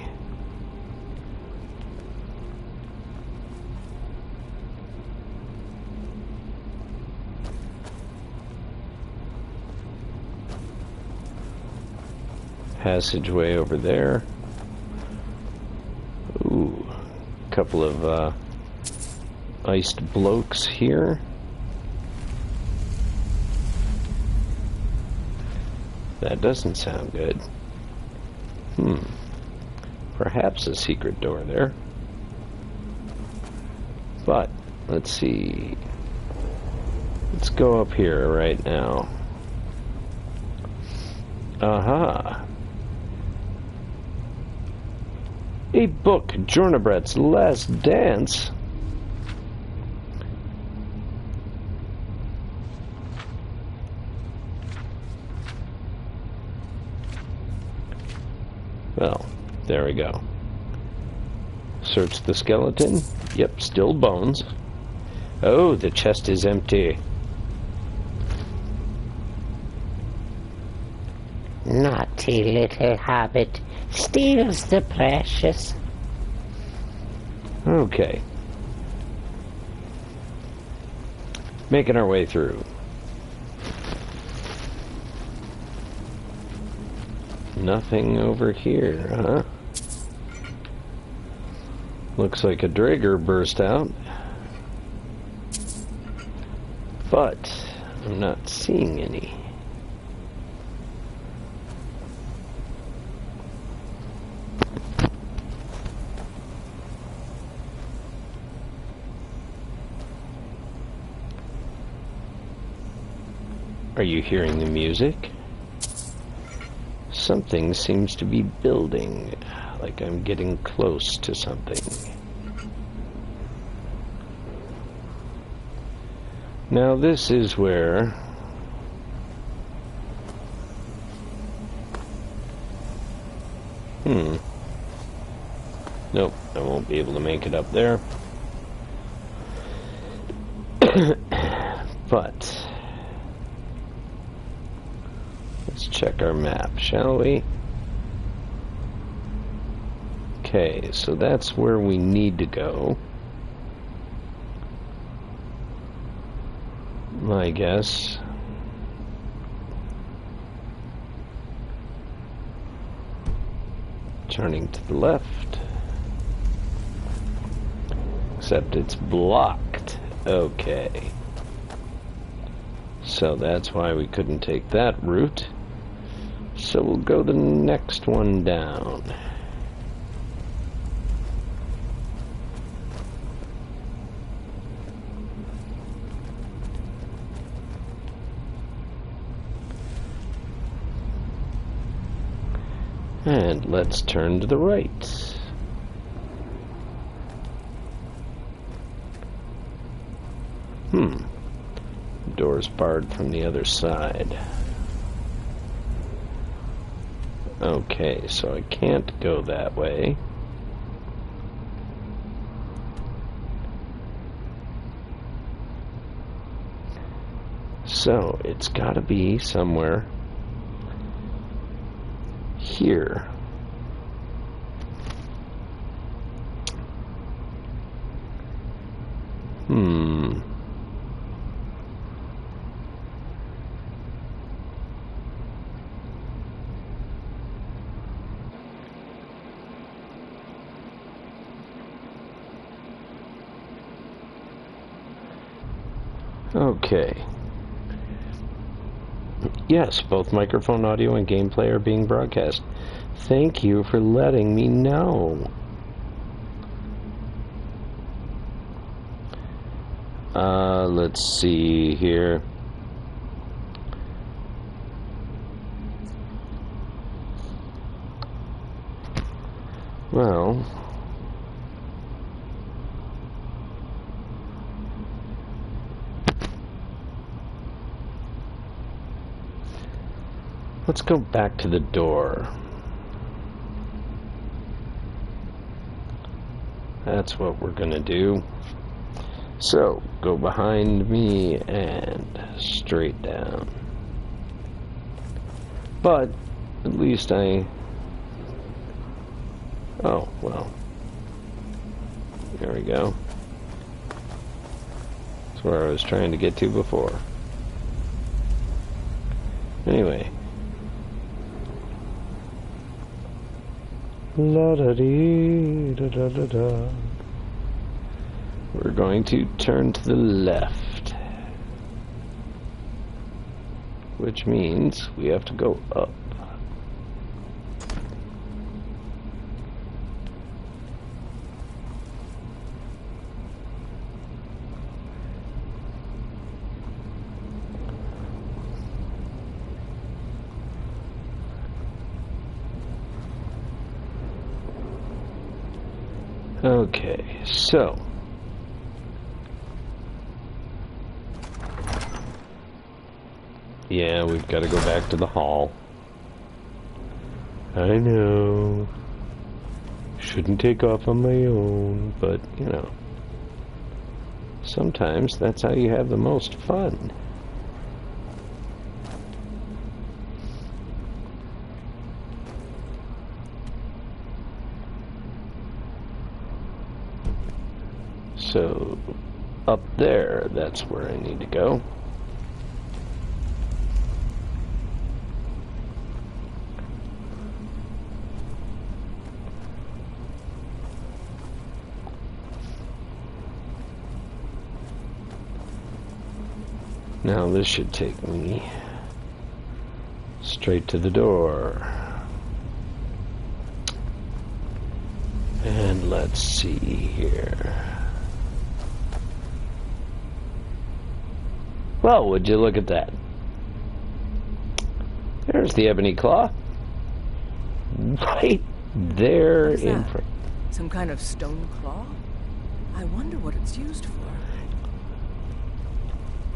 Passageway over there. Ooh, a couple of iced blokes here. That doesn't sound good. Perhaps a secret door there. But, let's see. Let's go up here right now. Aha! A book, Jornabret's Last Dance. Well, there we go. Search the skeleton. Yep, still bones. Oh, the chest is empty. Naughty little hobbit steals the precious. Okay. Making our way through. Nothing over here, huh? Looks like a Drager burst out. But I'm not seeing any. Are you hearing the music? Something seems to be building, like I'm getting close to something. Now this is where nope, I won't be able to make it up there. But let's check our map, shall we? Okay, so that's where we need to go. My guess. Turning to the left. Except it's blocked. Okay. So that's why we couldn't take that route. So we'll go the next one down. And let's turn to the right. Door's barred from the other side. Okay, so I can't go that way. So it's gotta be somewhere here. Okay. Yes, both microphone audio and gameplay are being broadcast. Thank you for letting me know. Let's see here. Well, let's go back to the door. That's what we're gonna do. So, go behind me and straight down. But, at least I... Oh, well. There we go. That's where I was trying to get to before. Anyway. La-da-dee-da-da-da-da. We're going to turn to the left. Which means we have to go up. Okay, so yeah, we've got to go back to the hall. I know. Shouldn't take off on my own, but, you know, sometimes that's how you have the most fun. So, up there. That's where I need to go. Now this should take me straight to the door. And let's see here. Well, would you look at that? There's the ebony claw. Right there in front. Some kind of stone claw? I wonder what it's used for.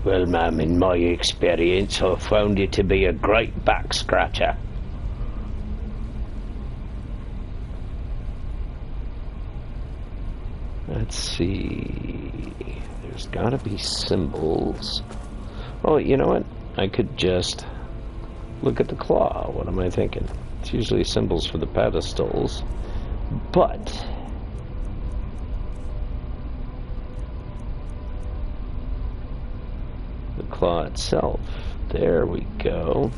Well, ma'am, in my experience, I've found it to be a great back scratcher. Let's see. There's gotta be symbols. Oh, you know what? I could just look at the claw. What am I thinking? It's usually symbols for the pedestals. But the claw itself. There we go.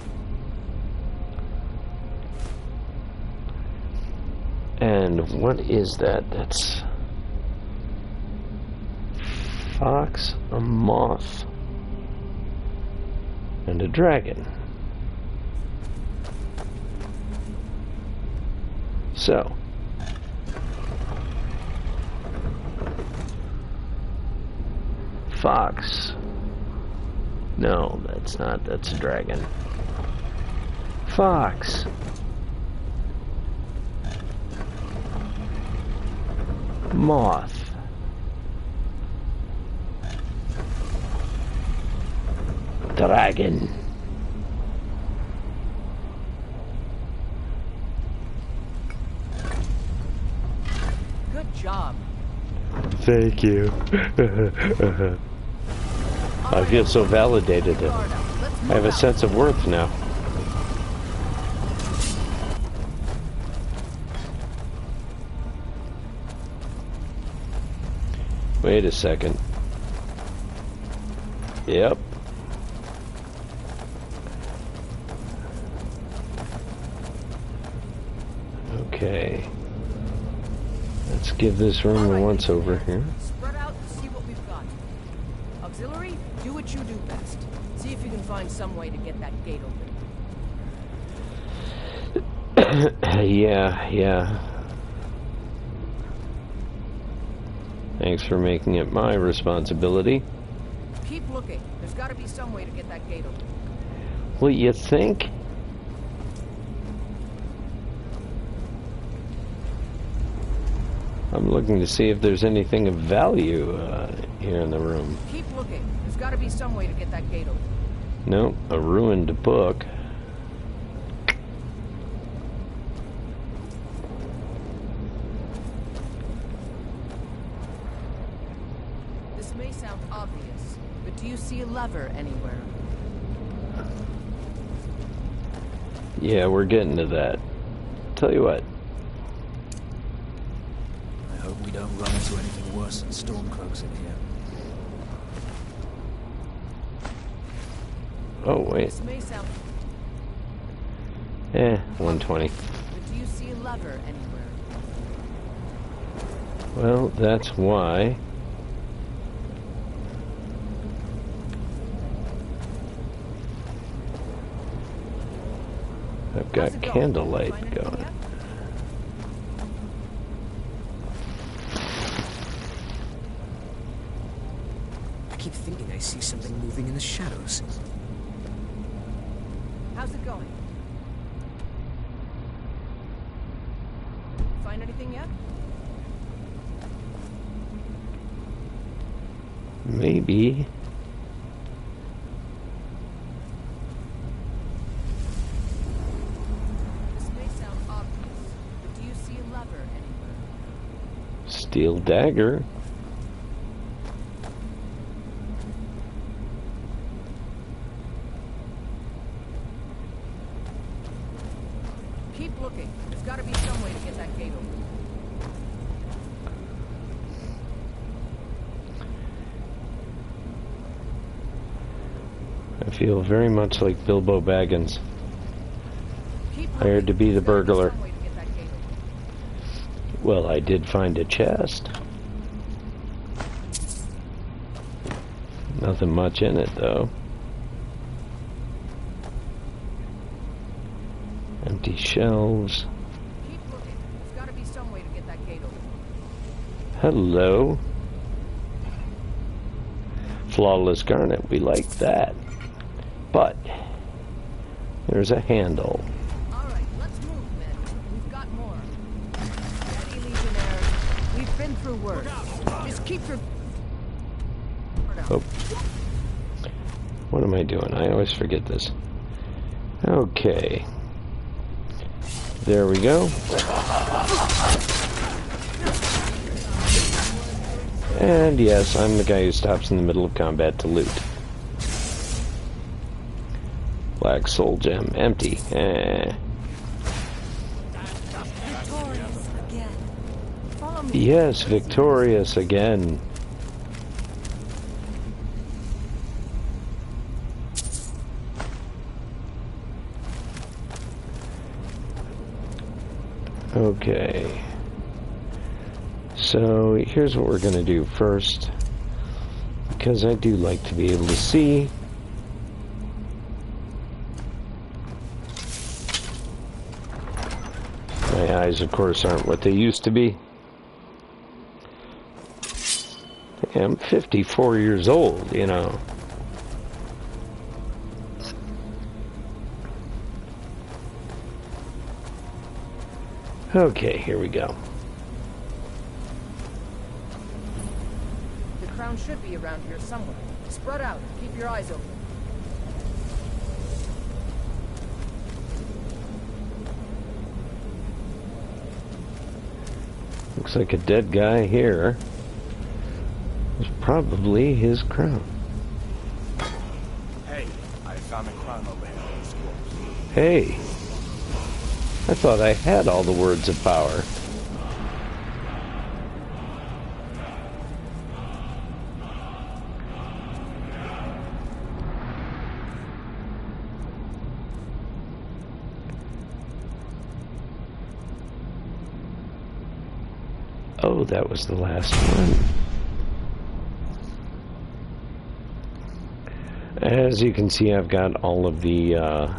And what is that? That's fox, a moth, and a dragon. So, fox. No, that's not. That's a dragon. Fox. Moth. Dragon. Good job. Thank you. I feel so validated. I have a sense of worth now. Wait a second. Yep. Okay. Let's give this room a once over here. Spread out and see what we've got. Auxiliary, do what you do best. See if you can find some way to get that gate open. Yeah. Thanks for making it my responsibility. Keep looking. There's got to be some way to get that gate open. What you think? I'm looking to see if there's anything of value here in the room. Keep looking. There's got to be some way to get that gate open. Nope, a ruined book. This may sound obvious, but do you see a lever anywhere? Yeah, we're getting to that. Tell you what. I hope we don't run into anything worse than stormcloaks in here. Oh, wait. This may sound... 120. But do you see a lever anywhere? Well, that's why. I've got candlelight going. I keep thinking I see something moving in the shadows. How's it going? Find anything yet? Maybe. This may sound obvious, but do you see a lever anywhere? Steel dagger. Keep looking. There's got to be some way to get that gate open. I feel very much like Bilbo Baggins. Hired to be the burglar. Well, I did find a chest. Nothing much in it, though. Empty shelves. Keep looking. There's got to be some way to get that gate open. Hello. Flawless garnet, we like that. But there's a handle. Alright, let's move, men. We've got more. Steady, Legionnaires. We've been through worse. Just keep your... Oh. What am I doing? I always forget this. Okay. There we go. And yes, I'm the guy who stops in the middle of combat to loot. Black soul gem, empty. Victorious again. Follow me. Yes, victorious again. Okay. So here's what we're going to do first, because I do like to be able to see. My eyes, of course, aren't what they used to be. I'm 54 years old, you know. Okay, here we go. The crown should be around here somewhere. Spread out. Keep your eyes open. Looks like a dead guy here. It's probably his crown. Hey, I found a crown over here on the scrolls. Hey. I thought I had all the words of power. Oh, that was the last one. As you can see, I've got all of the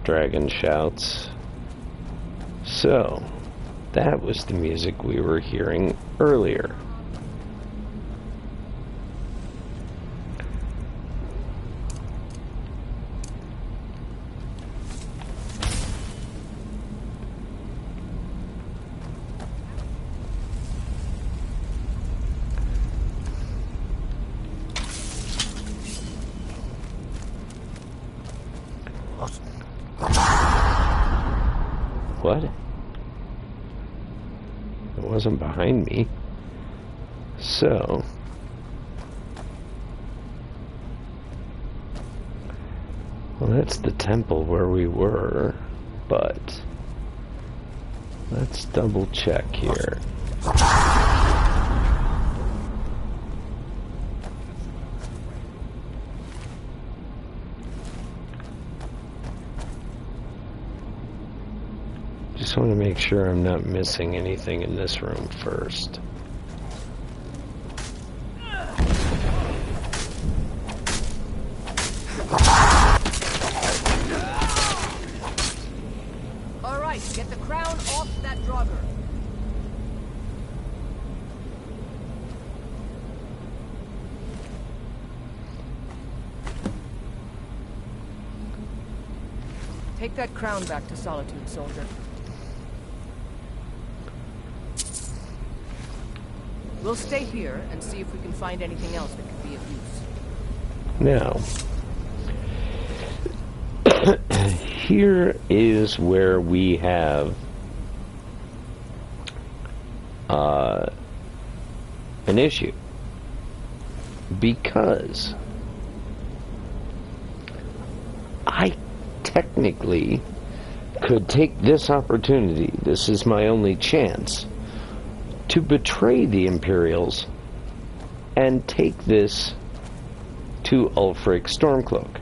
dragon shouts. So, that was the music we were hearing earlier. What? It wasn't behind me. So... well, that's the temple where we were, but... let's double check here. Just want to make sure I'm not missing anything in this room first. All right, get the crown off that drugger. Take that crown back to Solitude, soldier. We'll stay here and see if we can find anything else that could be of use. Now, here is where we have an issue. Because I technically could take this opportunity, this is my only chance, to betray the Imperials and take this to Ulfric Stormcloak.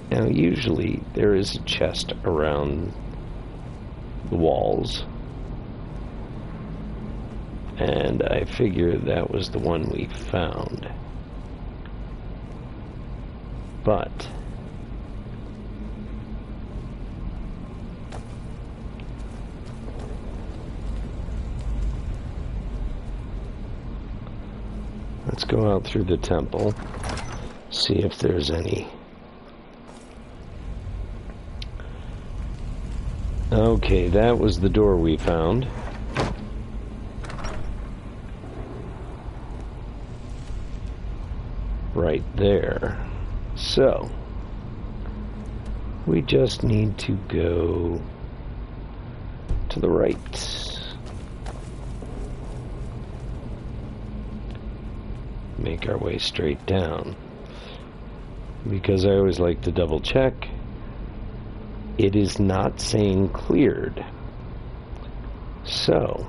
Now, usually there is a chest around the walls, and I figure that was the one we found. But let's go out through the temple, see if there's any. Okay, that was the door we found. Right there. So, we just need to go to the right. Make our way straight down. Because I always like to double check. It is not saying cleared. So,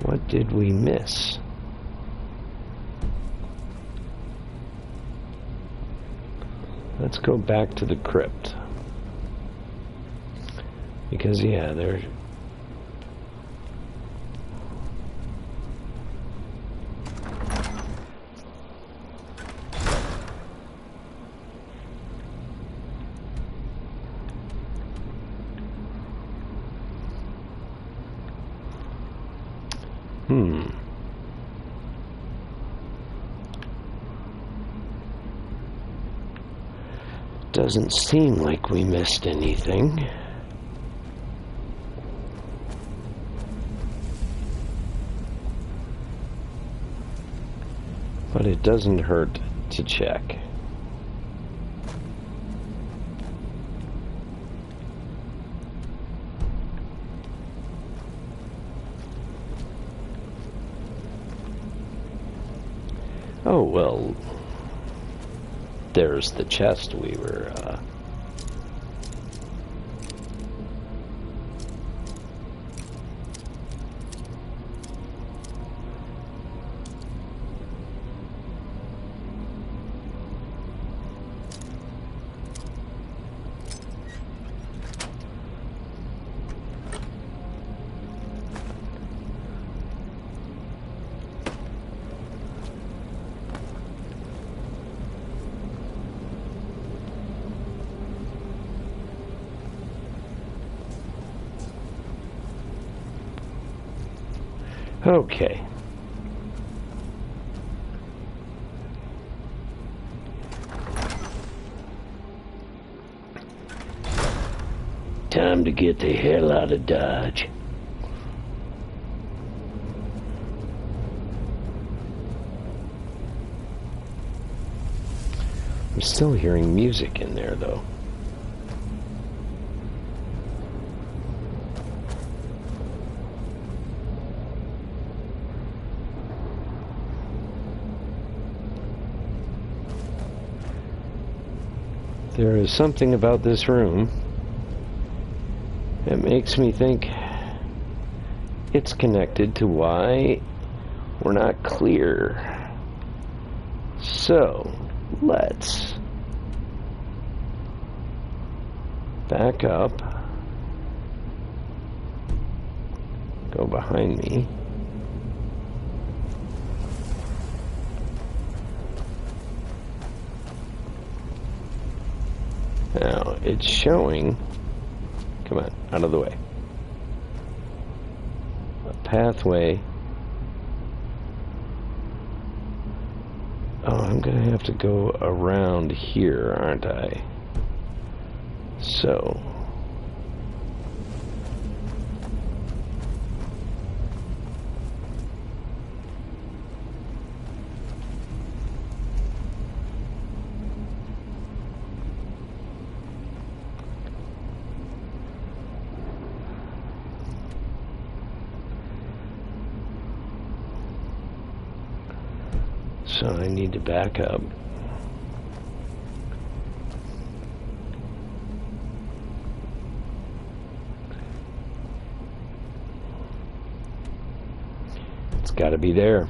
what did we miss? Let's go back to the crypt. Because, yeah, there... Doesn't seem like we missed anything. But it doesn't hurt to check. Oh, well, there's the chest we were, okay. Time to get the hell out of Dodge. I'm still hearing music in there, though. There is something about this room that makes me think it's connected to why we're not clear. So, let's back up, go behind me. Now, it's showing, come on, out of the way, a pathway. Oh, I'm gonna have to go around here, aren't I? So, I need to back up. It's got to be there.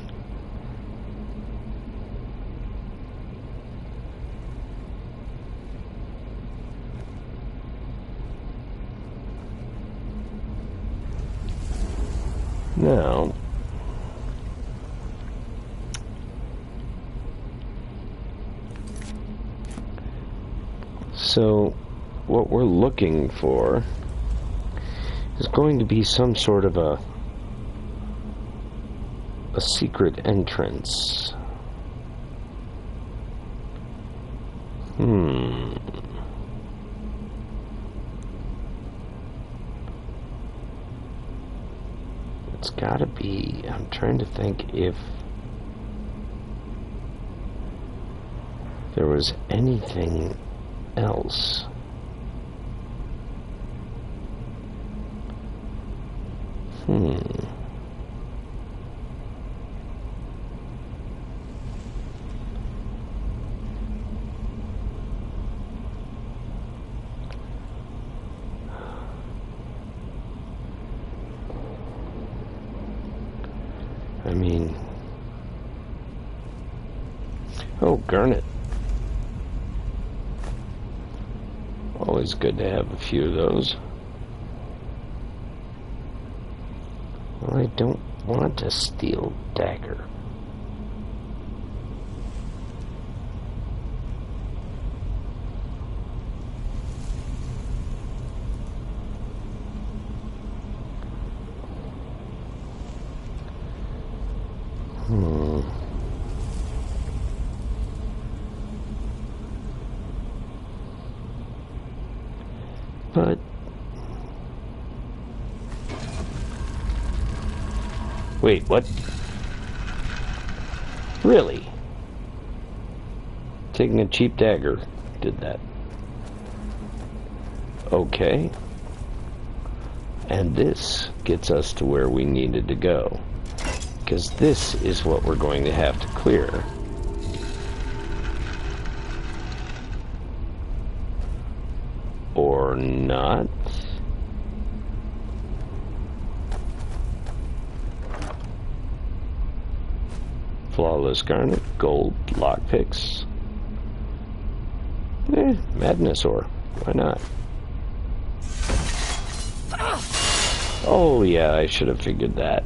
Now, so what we're looking for is going to be some sort of a secret entrance. It's gotta be, I'm trying to think if there was anything else. I mean, oh, garnet. Always good to have a few of those. Well, I don't want a steel dagger. But wait, what? Really? Taking a cheap dagger did that. Okay. And this gets us to where we needed to go. Because this is what we're going to have to clear. Or not. Flawless garnet, gold, lockpicks. Madness ore. Why not? Oh yeah, I should have figured that.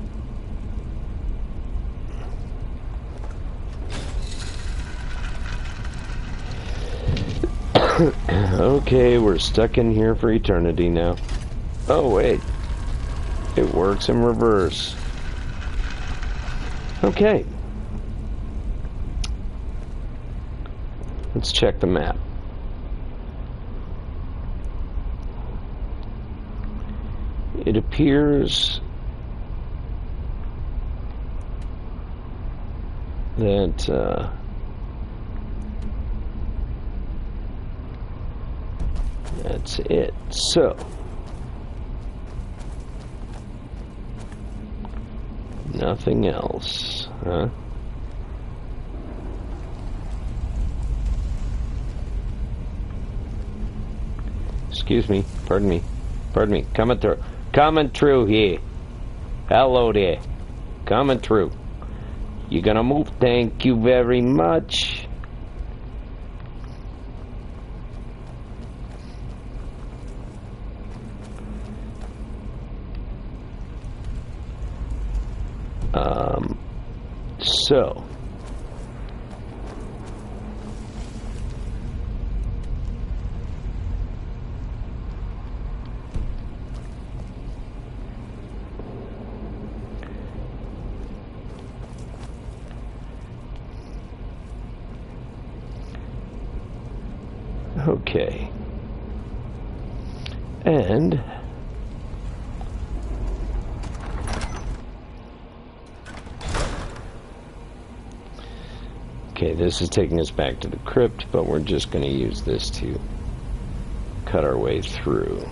Okay, we're stuck in here for eternity now. Oh wait, it works in reverse. Okay. Let's check the map. It appears that that's it. So nothing else, huh? Excuse me, pardon me, coming through here. Hello there, coming through. You gonna move? Thank you very much. So okay, and okay, this is taking us back to the crypt, but we're just going to use this to cut our way through.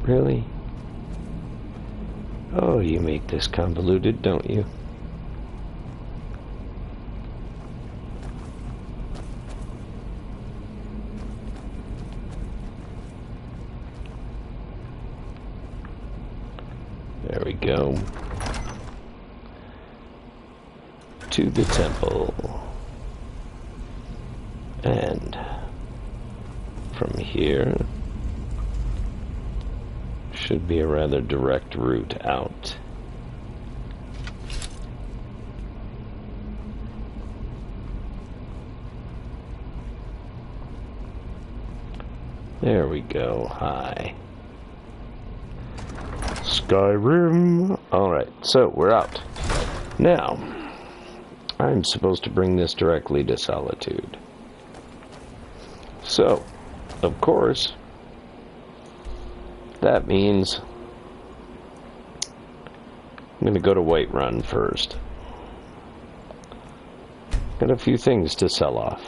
Really? Oh, you make this convoluted, don't you? There we go. To the temple. And from here should be a rather direct route out. There we go. Hi. Skyrim. Alright, so we're out. Now, I'm supposed to bring this directly to Solitude. So, of course, that means I'm going to go to Whiterun first. Got a few things to sell off.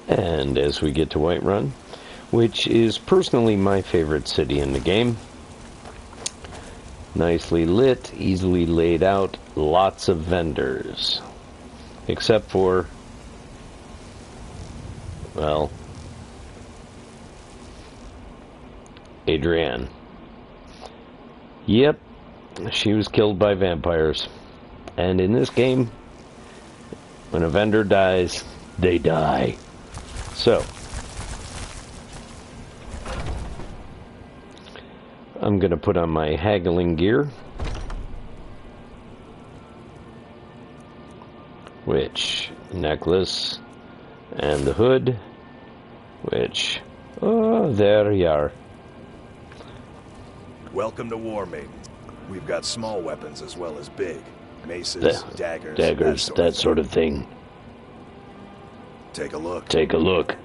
And as we get to Whiterun, which is personally my favorite city in the game, nicely lit, easily laid out, lots of vendors. Except for, well, Adrienne. Yep, she was killed by vampires. And in this game, when a vendor dies, they die. So, I'm going to put on my haggling gear, which necklace, and the hood, which, oh, there you are. Welcome to War Maiden. We've got small weapons as well as big. Maces, daggers, that sort of thing. Take a look. Take a look.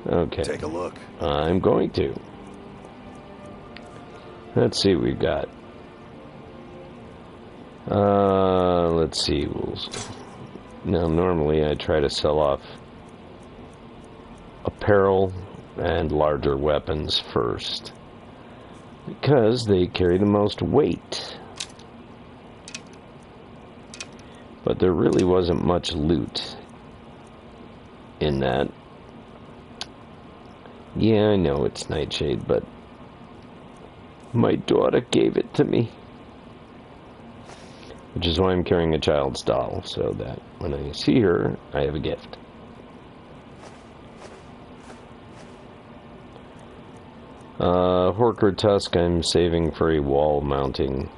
Okay. Take a look. I'm going to. Let's see what we've got. Let's see. Now, normally I try to sell off apparel and larger weapons first, because they carry the most weight. But there really wasn't much loot in that. Yeah, I know it's Nightshade, but my daughter gave it to me. Which is why I'm carrying a child's doll, so that when I see her, I have a gift. Horker Tusk I'm saving for a wall mounting.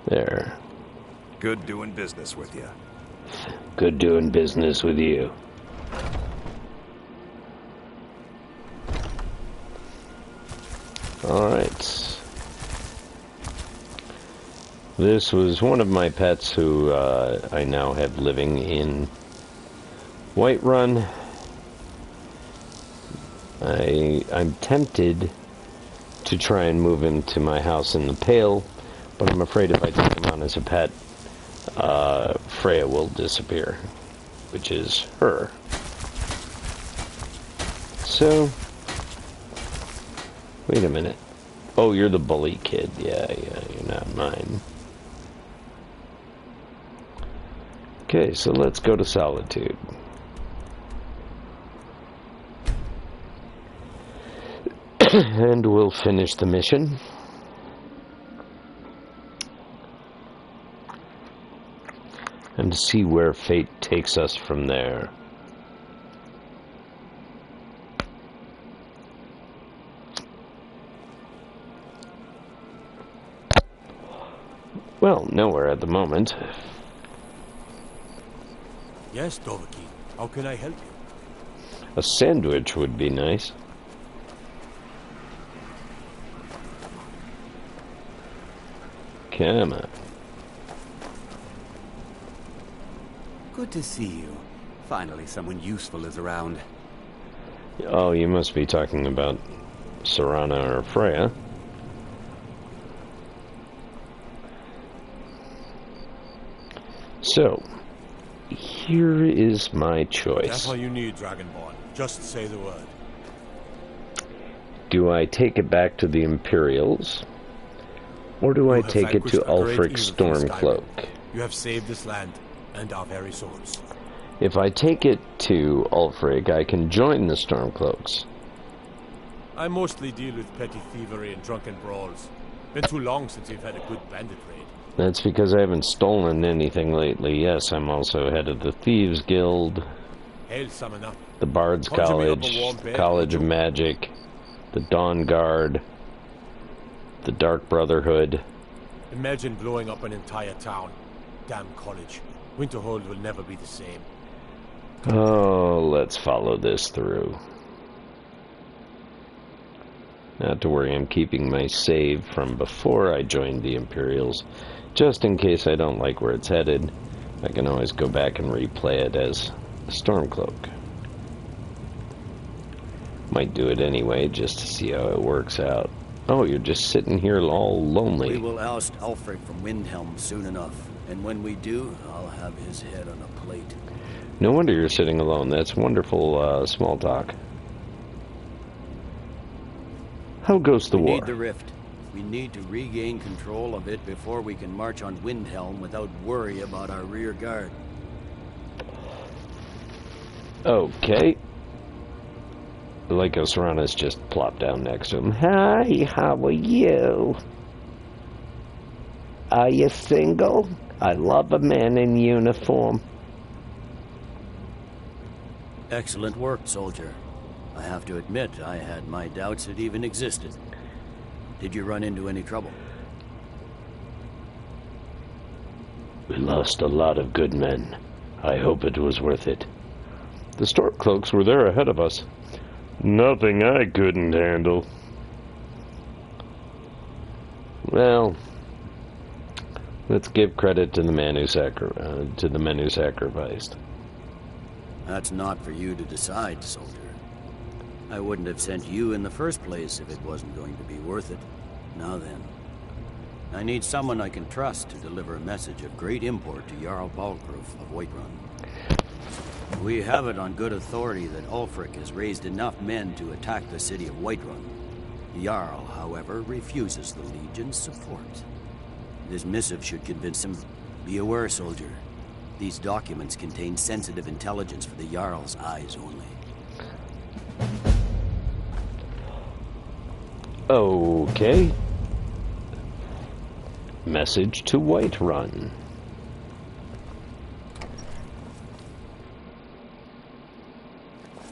There. Good doing business with you. Good doing business with you. Alright. This was one of my pets who I now have living in Whiterun. I'm tempted to try and move him to my house in the Pale, but I'm afraid if I take him on as a pet, Freya will disappear, which is her. So, wait a minute. Oh, you're the bully kid. Yeah, you're not mine. Okay, so let's go to Solitude. And we'll finish the mission. And see where fate takes us from there. Well, nowhere at the moment. Yes, Dovahkiin. How can I help you? A sandwich would be nice. Come on. Good to see you. Finally, someone useful is around. Oh, you must be talking about Serana or Freya. So, here is my choice. That's all you need, Dragonborn. Just say the word. Do I take it back to the Imperials? Or do I take it to Ulfric Stormcloak? You have saved this land and our very souls. If I take it to Ulfric, I can join the Stormcloaks. I mostly deal with petty thievery and drunken brawls. Been too long since we've had a good bandit raid. That's because I haven't stolen anything lately. Yes, I'm also head of the Thieves Guild, Hail, summoner. the Bards College, the College of Magic, the Dawn Guard, the Dark Brotherhood. Imagine blowing up an entire town. Damn college. Winterhold will never be the same. Oh, let's follow this through. Not to worry, I'm keeping my save from before I joined the Imperials. Just in case I don't like where it's headed, I can always go back and replay it as Stormcloak. Might do it anyway, just to see how it works out. Oh, you're just sitting here all lonely. We will oust Ulfric from Windhelm soon enough, and when we do, I'll have his head on a plate. No wonder you're sitting alone. That's wonderful small talk. How goes the war? We need the rift. We need to regain control of it before we can march on Windhelm without worry about our rear guard. Okay. Lyko Serana's just plopped down next to him. Hi, how are you? Are you single? I love a man in uniform. Excellent work, soldier. I have to admit, I had my doubts it even existed. Did you run into any trouble? We lost a lot of good men. I hope it was worth it. The Stormcloaks were there ahead of us. Nothing I couldn't handle. Well, let's give credit to the man who sacrificed. That's not for you to decide, soldier. I wouldn't have sent you in the first place if it wasn't going to be worth it. Now then, I need someone I can trust to deliver a message of great import to Jarl Balgruf of Whiterun. We have it on good authority that Ulfric has raised enough men to attack the city of Whiterun. Jarl, however, refuses the Legion's support. This missive should convince him. Be aware, soldier. These documents contain sensitive intelligence for the Jarl's eyes only. Okay. Message to Whiterun.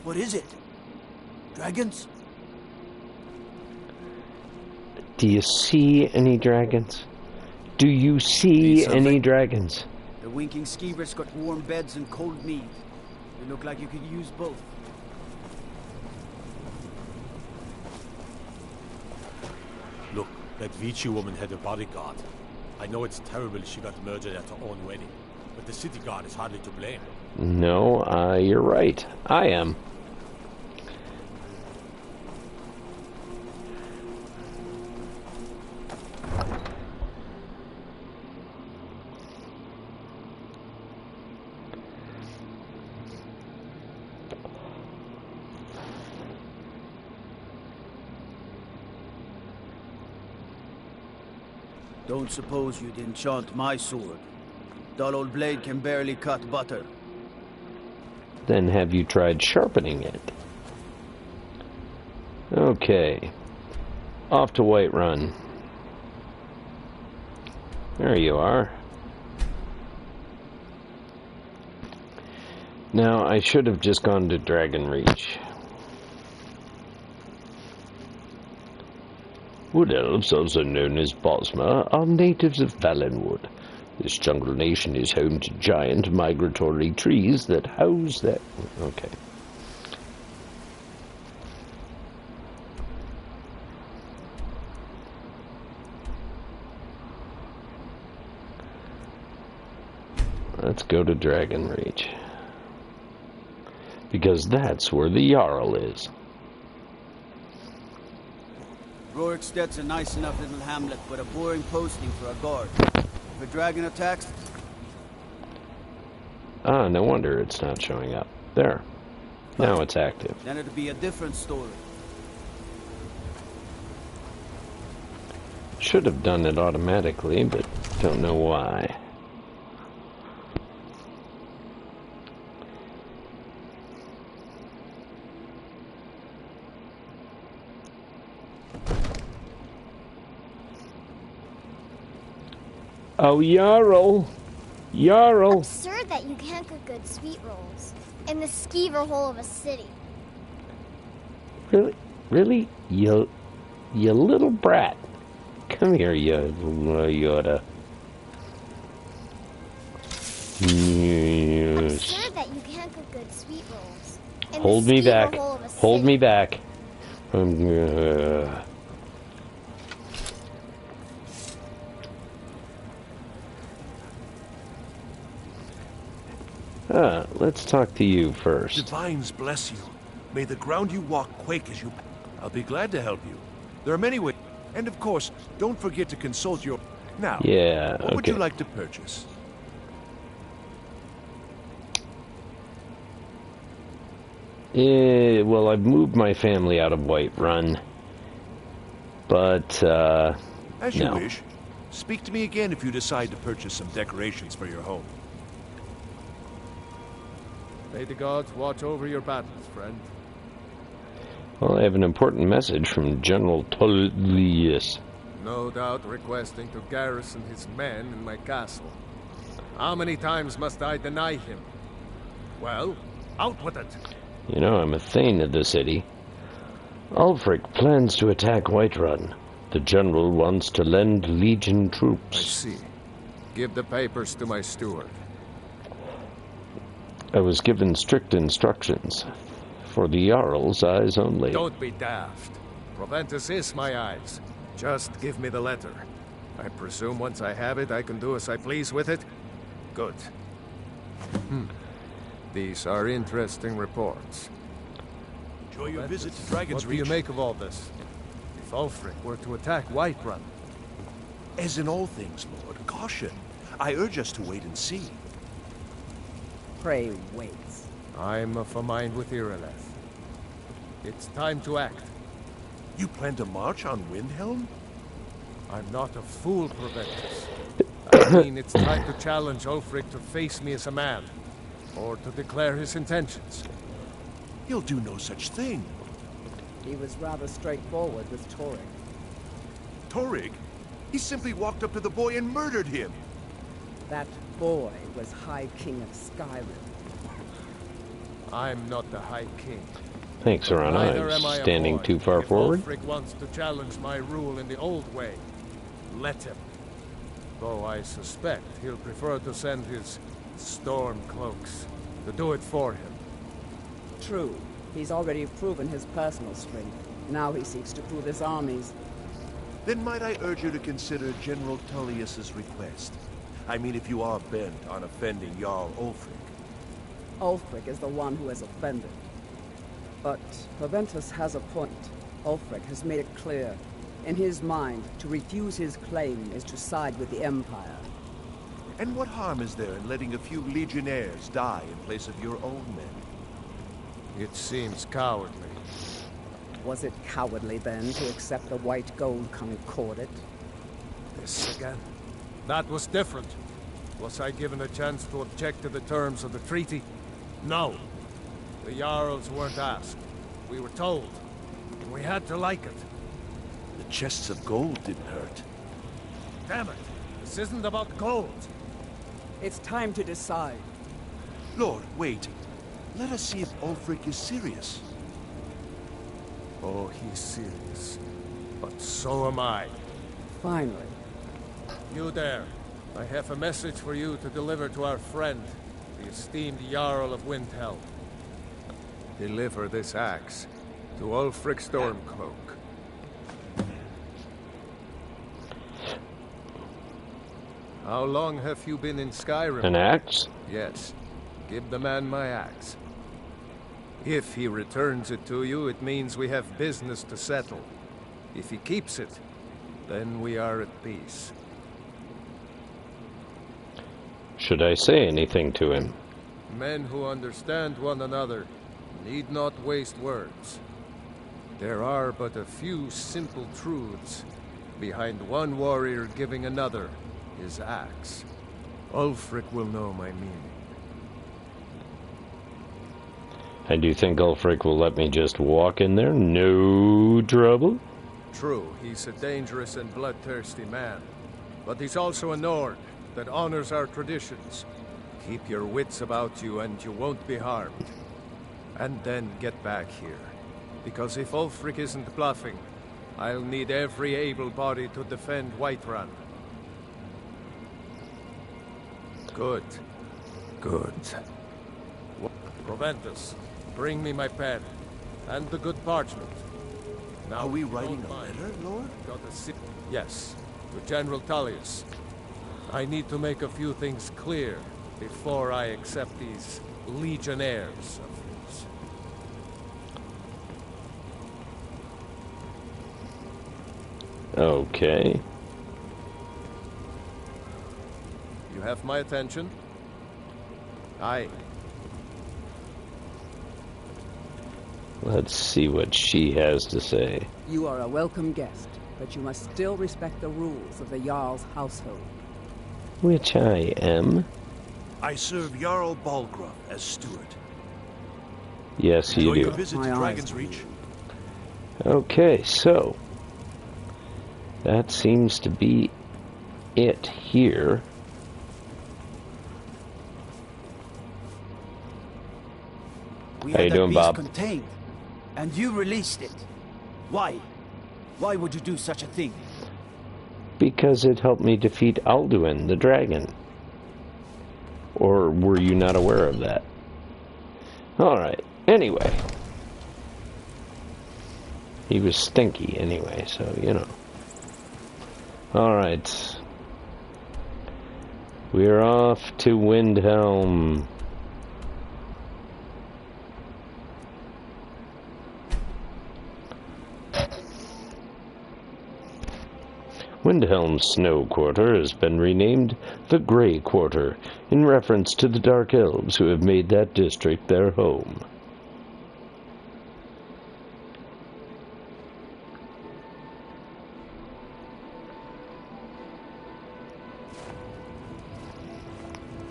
What is it? Dragons? Do you see any dragons? Do you see any dragons? The winking skeevers got warm beds and cold mead. You look like you could use both. Look, that Vici woman had a bodyguard. I know it's terrible she got murdered at her own wedding, but the city guard is hardly to blame. No, you're right. I am. Don't suppose you'd enchant my sword. Dull old blade can barely cut butter. Then have you tried sharpening it? Okay. Off to Whiterun. There you are. Now, I should have just gone to Dragonreach. Wood elves, also known as Bosma, are natives of Valenwood. This jungle nation is home to giant migratory trees that house their... Okay. Let's go to Dragon Reach. Because that's where the Jarl is. Rorikstedt's a nice enough little hamlet, but a boring posting for a guard. If a dragon attacks... Ah, no wonder it's not showing up. There. Now it's active. Then it'd be a different story. Should have done it automatically, but don't know why. Oh, Jarl! Jarl! Absurd that you can't cook good sweet rolls in the skeever hole of a city. Really? Really? You little brat. Come here, you Yoda. Yes. Absurd that you can't cook good sweet rolls in Hold the me skeever back. hole of a city. Hold me back. Let's talk to you first. Divines bless you. May the ground you walk quake as you... I'll be glad to help you. There are many ways. And of course, don't forget to consult your... Now, yeah, what would you like to purchase? Well, I've moved my family out of Whiterun. But, As you wish. Speak to me again if you decide to purchase some decorations for your home. May the gods watch over your battles, friend. Well, I have an important message from General Tullius. No doubt requesting to garrison his men in my castle. How many times must I deny him? Well, out with it! You know, I'm a thane of the city. Ulfric plans to attack Whiterun. The general wants to lend Legion troops. I see. Give the papers to my steward. I was given strict instructions. For the Jarl's eyes only. Don't be daft. Proventus is my eyes. Just give me the letter. I presume once I have it, I can do as I please with it? Good. These are interesting reports. Enjoy your visit to Dragon's Reach. What do you make of all this? If Ulfric were to attack Whiterun? As in all things, Lord, caution. I urge us to wait and see. Pray wait. I'm of a mind with Irileth. It's time to act. You plan to march on Windhelm? I'm not a fool, Proventus. I mean, it's time to challenge Ulfric to face me as a man, or to declare his intentions. He'll do no such thing. He was rather straightforward with Torrig. Torrig? He simply walked up to the boy and murdered him. That boy was High King of Skyrim. I'm not the High King. Thanks, Arana. I'm standing too far forward. Ulfric wants to challenge my rule in the old way. Let him. Though I suspect he'll prefer to send his storm cloaks to do it for him. True. He's already proven his personal strength. Now he seeks to prove his armies. Then might I urge you to consider General Tullius's request? I mean, if you are bent on offending Jarl Ulfric. Ulfric is the one who has offended. But Proventus has a point. Ulfric has made it clear. In his mind, to refuse his claim is to side with the Empire. And what harm is there in letting a few legionnaires die in place of your own men? It seems cowardly. Was it cowardly, then, to accept the white gold concordate? This again? That was different. Was I given a chance to object to the terms of the treaty? No. The Jarls weren't asked. We were told. And we had to like it. The chests of gold didn't hurt. Damn it! This isn't about gold! It's time to decide. Lord, wait. Let us see if Ulfric is serious. Oh, he's serious. But so am I. Finally. You there. I have a message for you to deliver to our friend, the esteemed Jarl of Windhelm. Deliver this axe to Ulfric Stormcloak. How long have you been in Skyrim? An axe? Yes. Give the man my axe. If he returns it to you, it means we have business to settle. If he keeps it, then we are at peace. Should I say anything to him? Men who understand one another need not waste words. There are but a few simple truths behind one warrior giving another his axe. Ulfric will know my meaning. And do you think Ulfric will let me just walk in there? No trouble? True, he's a dangerous and bloodthirsty man. But he's also a Nord that honors our traditions. Keep your wits about you and you won't be harmed. And then get back here. Because if Ulfric isn't bluffing, I'll need every able body to defend Whiterun. Good. Good. Proventus, bring me my pen. And the good parchment. Now, are we writing a letter, Lord? Yes, to General Tullius. I need to make a few things clear before I accept these legionnaires of his. Okay. You have my attention? Aye. Let's see what she has to say. You are a welcome guest, but you must still respect the rules of the Jarl's household. Which I am. I serve Jarl Balgruuf as steward. Yes, you Enjoy do. Your visit to Dragon's Reach. Okay, so that seems to be it here. We How had you that doing, beast Bob? contained, and you released it. Why? Why would you do such a thing? Because it helped me defeat Alduin, the dragon. Or were you not aware of that? Alright, anyway. He was stinky anyway, so, you know. Alright. We're off to Windhelm. Windhelm's snow quarter has been renamed the Grey Quarter, in reference to the Dark Elves who have made that district their home.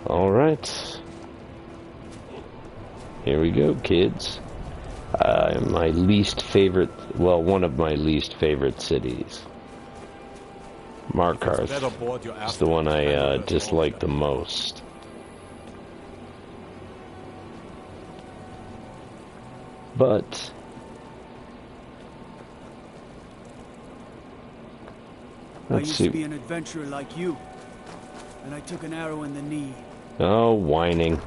Alright. Here we go, kids. My least favorite, well, one of my least favorite cities. Markarth is the one I dislike the most. But I let's used see. to be an adventurer like you, and I took an arrow in the knee. Oh, whining.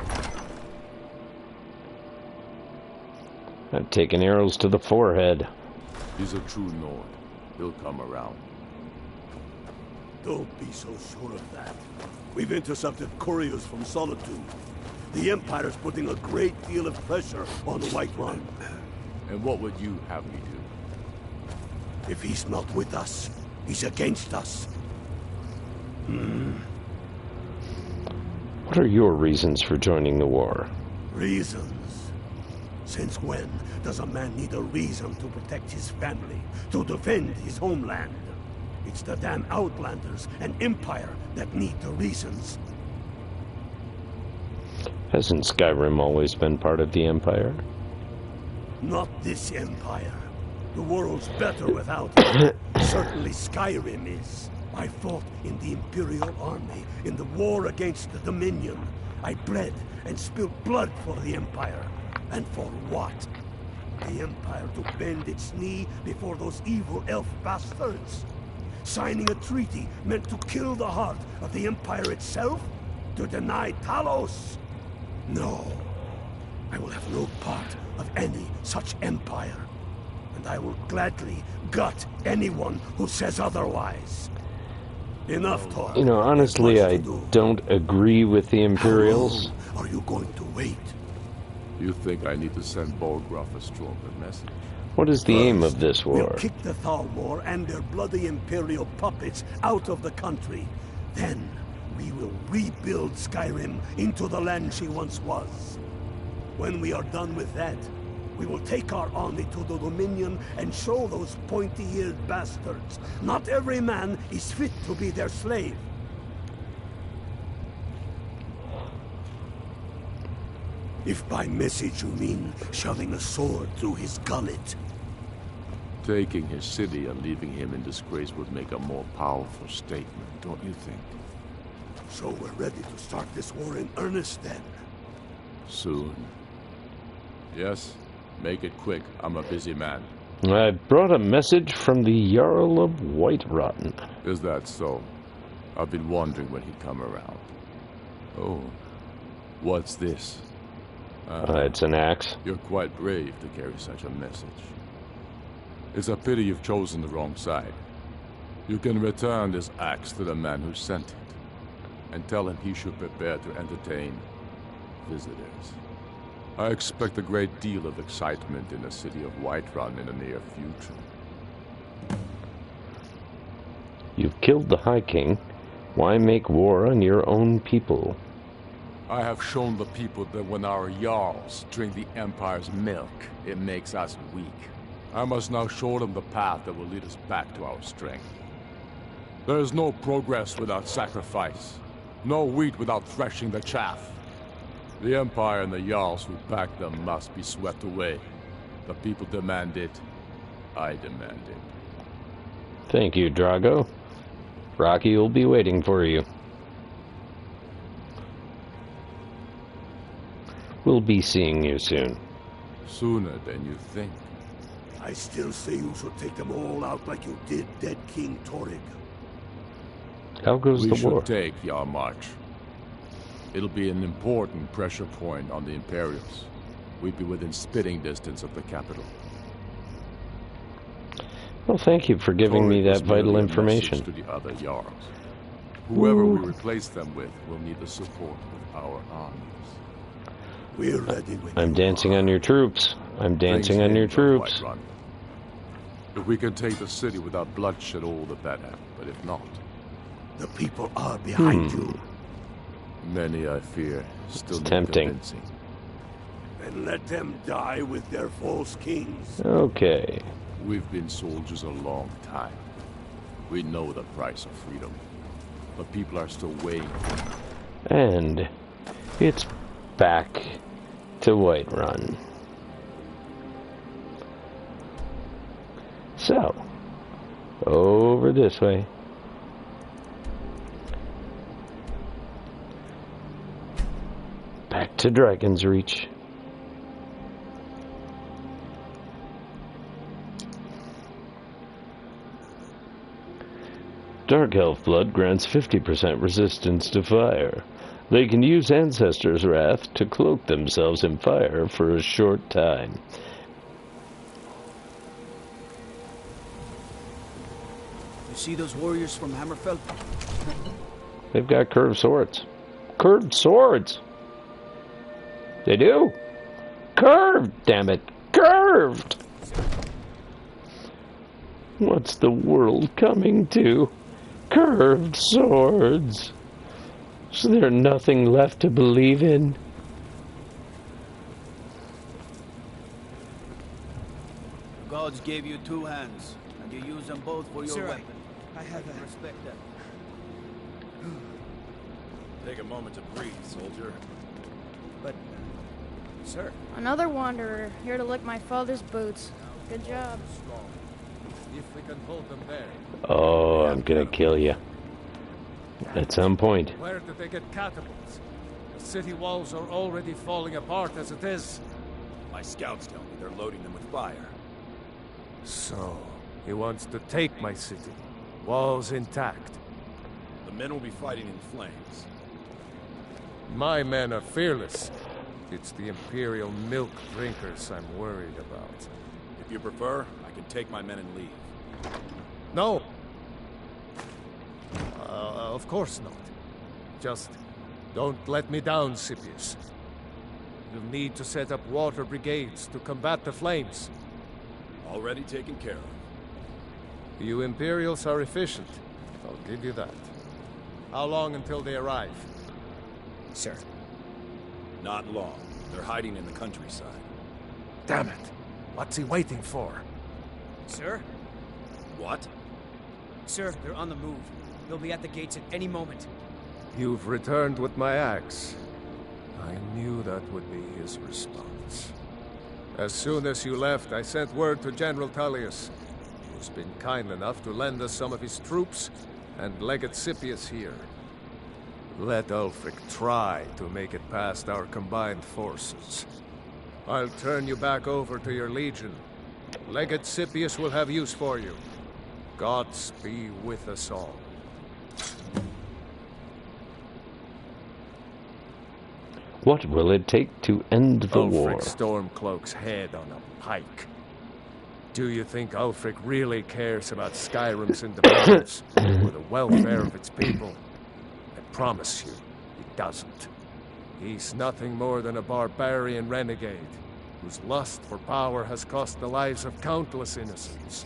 I've taken arrows to the forehead. He's a true Nord. He'll come around. Don't be so sure of that. We've intercepted couriers from Solitude. The Empire's putting a great deal of pressure on the Whiterun. And what would you have me do? If he's not with us, he's against us. What are your reasons for joining the war? Reasons? Since when does a man need a reason to protect his family, to defend his homeland? It's the damn Outlanders and Empire that need the reasons. Hasn't Skyrim always been part of the Empire? Not this Empire. The world's better without it. Certainly Skyrim is. I fought in the Imperial Army in the war against the Dominion. I bled and spilled blood for the Empire. And for what? The Empire to bend its knee before those evil elf bastards? Signing a treaty meant to kill the heart of the Empire itself? To deny Talos? No. I will have no part of any such empire. And I will gladly gut anyone who says otherwise. Enough talk. You know, honestly, I don't agree with the Imperials. How long are you going to wait? You think I need to send Bolgraf a stronger message? What is the aim of this war? We'll kick the Thalmor and their bloody Imperial puppets out of the country. Then we will rebuild Skyrim into the land she once was. When we are done with that, we will take our army to the Dominion and show those pointy-eared bastards not every man is fit to be their slave. If by message you mean shoving a sword through his gullet. Taking his city and leaving him in disgrace would make a more powerful statement, don't you think? So we're ready to start this war in earnest then? Soon. Yes, make it quick. I'm a busy man. I brought a message from the Jarl of Whiterun. Is that so? I've been wondering when he'd come around. Oh, what's this? It's an axe. You're quite brave to carry such a message. It's a pity you've chosen the wrong side. You can return this axe to the man who sent it, and tell him he should prepare to entertain visitors. I expect a great deal of excitement in the city of Whiterun in the near future. You've killed the High King. Why make war on your own people? I have shown the people that when our Jarls drink the Empire's milk, it makes us weak. I must now show them the path that will lead us back to our strength. There is no progress without sacrifice. No wheat without threshing the chaff. The Empire and the Jarls who back them must be swept away. The people demand it. I demand it. Thank you, Drago. Rocky will be waiting for you. We'll be seeing you soon. Sooner than you think. I still say you should take them all out like you did dead King Torrig. How goes the war? We should take Yarmarch. It'll be an important pressure point on the Imperials. We'd be within spitting distance of the capital. Well, thank you for giving me that vital information. To the other Jarls. Whoever we replace them with will need the support of our armies. We're ready when I'm dancing on your troops. I'm dancing on your troops. If we can take the city without bloodshed, all the better. But if not, the people are behind you. Many, I fear, still need tempting. Convincing. And let them die with their false kings. Okay. We've been soldiers a long time. We know the price of freedom. But people are still waiting. And it's back to Whiterun. So, over this way. Back to Dragon's Reach. Dark Elf blood grants 50% resistance to fire. They can use Ancestor's Wrath to cloak themselves in fire for a short time. You see those warriors from Hammerfell? They've got curved swords. Curved swords! They do! Curved, damn it! Curved! What's the world coming to? Curved swords! Is there nothing left to believe in? The gods gave you two hands, and you use them both for your weapon. I have a... Respect that. Take a moment to breathe, soldier. But, sir... Another wanderer, here to lick my father's boots. Good job. If we can hold them there. Oh, I'm gonna kill you. At some point. Where did they get catapults? The city walls are already falling apart as it is. My scouts tell me they're loading them with fire. So, he wants to take my city. Walls intact. The men will be fighting in flames. My men are fearless. It's the Imperial milk drinkers I'm worried about. If you prefer, I can take my men and leave. No! of course not. Just don't let me down, Scipius. You'll need to set up water brigades to combat the flames. Already taken care of. You Imperials are efficient. I'll give you that. How long until they arrive? Sir. Not long. They're hiding in the countryside. Damn it! What's he waiting for? Sir? What? Sir, they're on the move. They'll be at the gates at any moment. You've returned with my axe. I knew that would be his response. As soon as you left, I sent word to General Tullius, who's been kind enough to lend us some of his troops, and Legate Scipius here. Let Ulfric try to make it past our combined forces. I'll turn you back over to your legion. Legate Scipius will have use for you. Gods be with us all. What will it take to end the war? Ulfric Stormcloak's head on a pike. Do you think Ulfric really cares about Skyrim's independence or the welfare of its people? I promise you, he doesn't. He's nothing more than a barbarian renegade whose lust for power has cost the lives of countless innocents.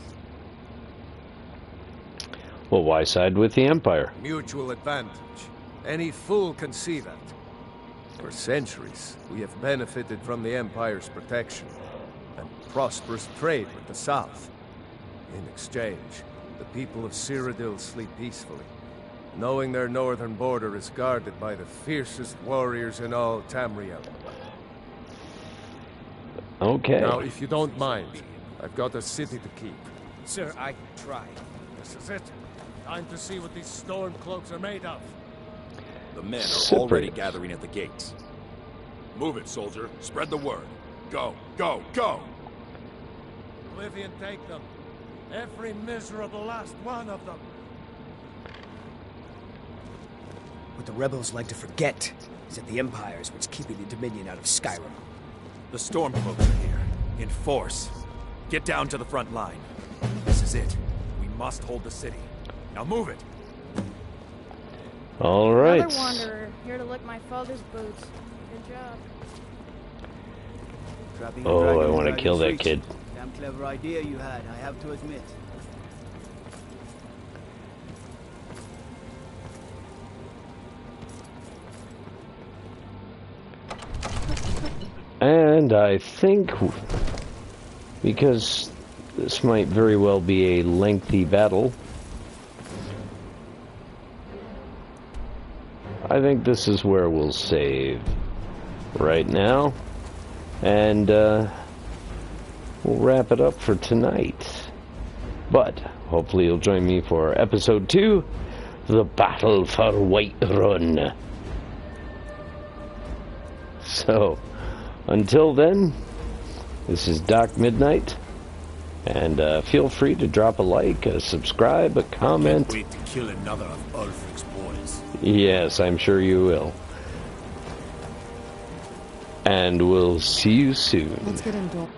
Well, why side with the Empire? Mutual advantage. Any fool can see that. For centuries, we have benefited from the Empire's protection and prosperous trade with the South. In exchange, the people of Cyrodiil sleep peacefully, knowing their northern border is guarded by the fiercest warriors in all Tamriel. Okay. Now, if you don't mind, I've got a city to keep. Sir, I tried. This is it. Time to see what these Stormcloaks are made of. The men are already gathering at the gates. Move it, soldier. Spread the word. Go, go, go! Oblivion, take them. Every miserable last one of them. What the rebels like to forget is that the Empire is what's keeping the Dominion out of Skyrim. The Stormcloaks are here, in force. Get down to the front line. This is it. We must hold the city. Now move it! All right. Another wanderer, here to lick my father's boots. Good job. Oh, I want to kill that kid. Damn clever idea you had, I have to admit. And I think, because this might very well be a lengthy battle, I think this is where we'll save right now, and we'll wrap it up for tonight. But hopefully you'll join me for episode 2, The Battle for Whiterun. So, until then, this is Doc Midnight, and feel free to drop a like, a subscribe, a comment. Can't wait to kill another of Ulfric's boys. Yes, I'm sure you will. And we'll see you soon. Let's get indoors.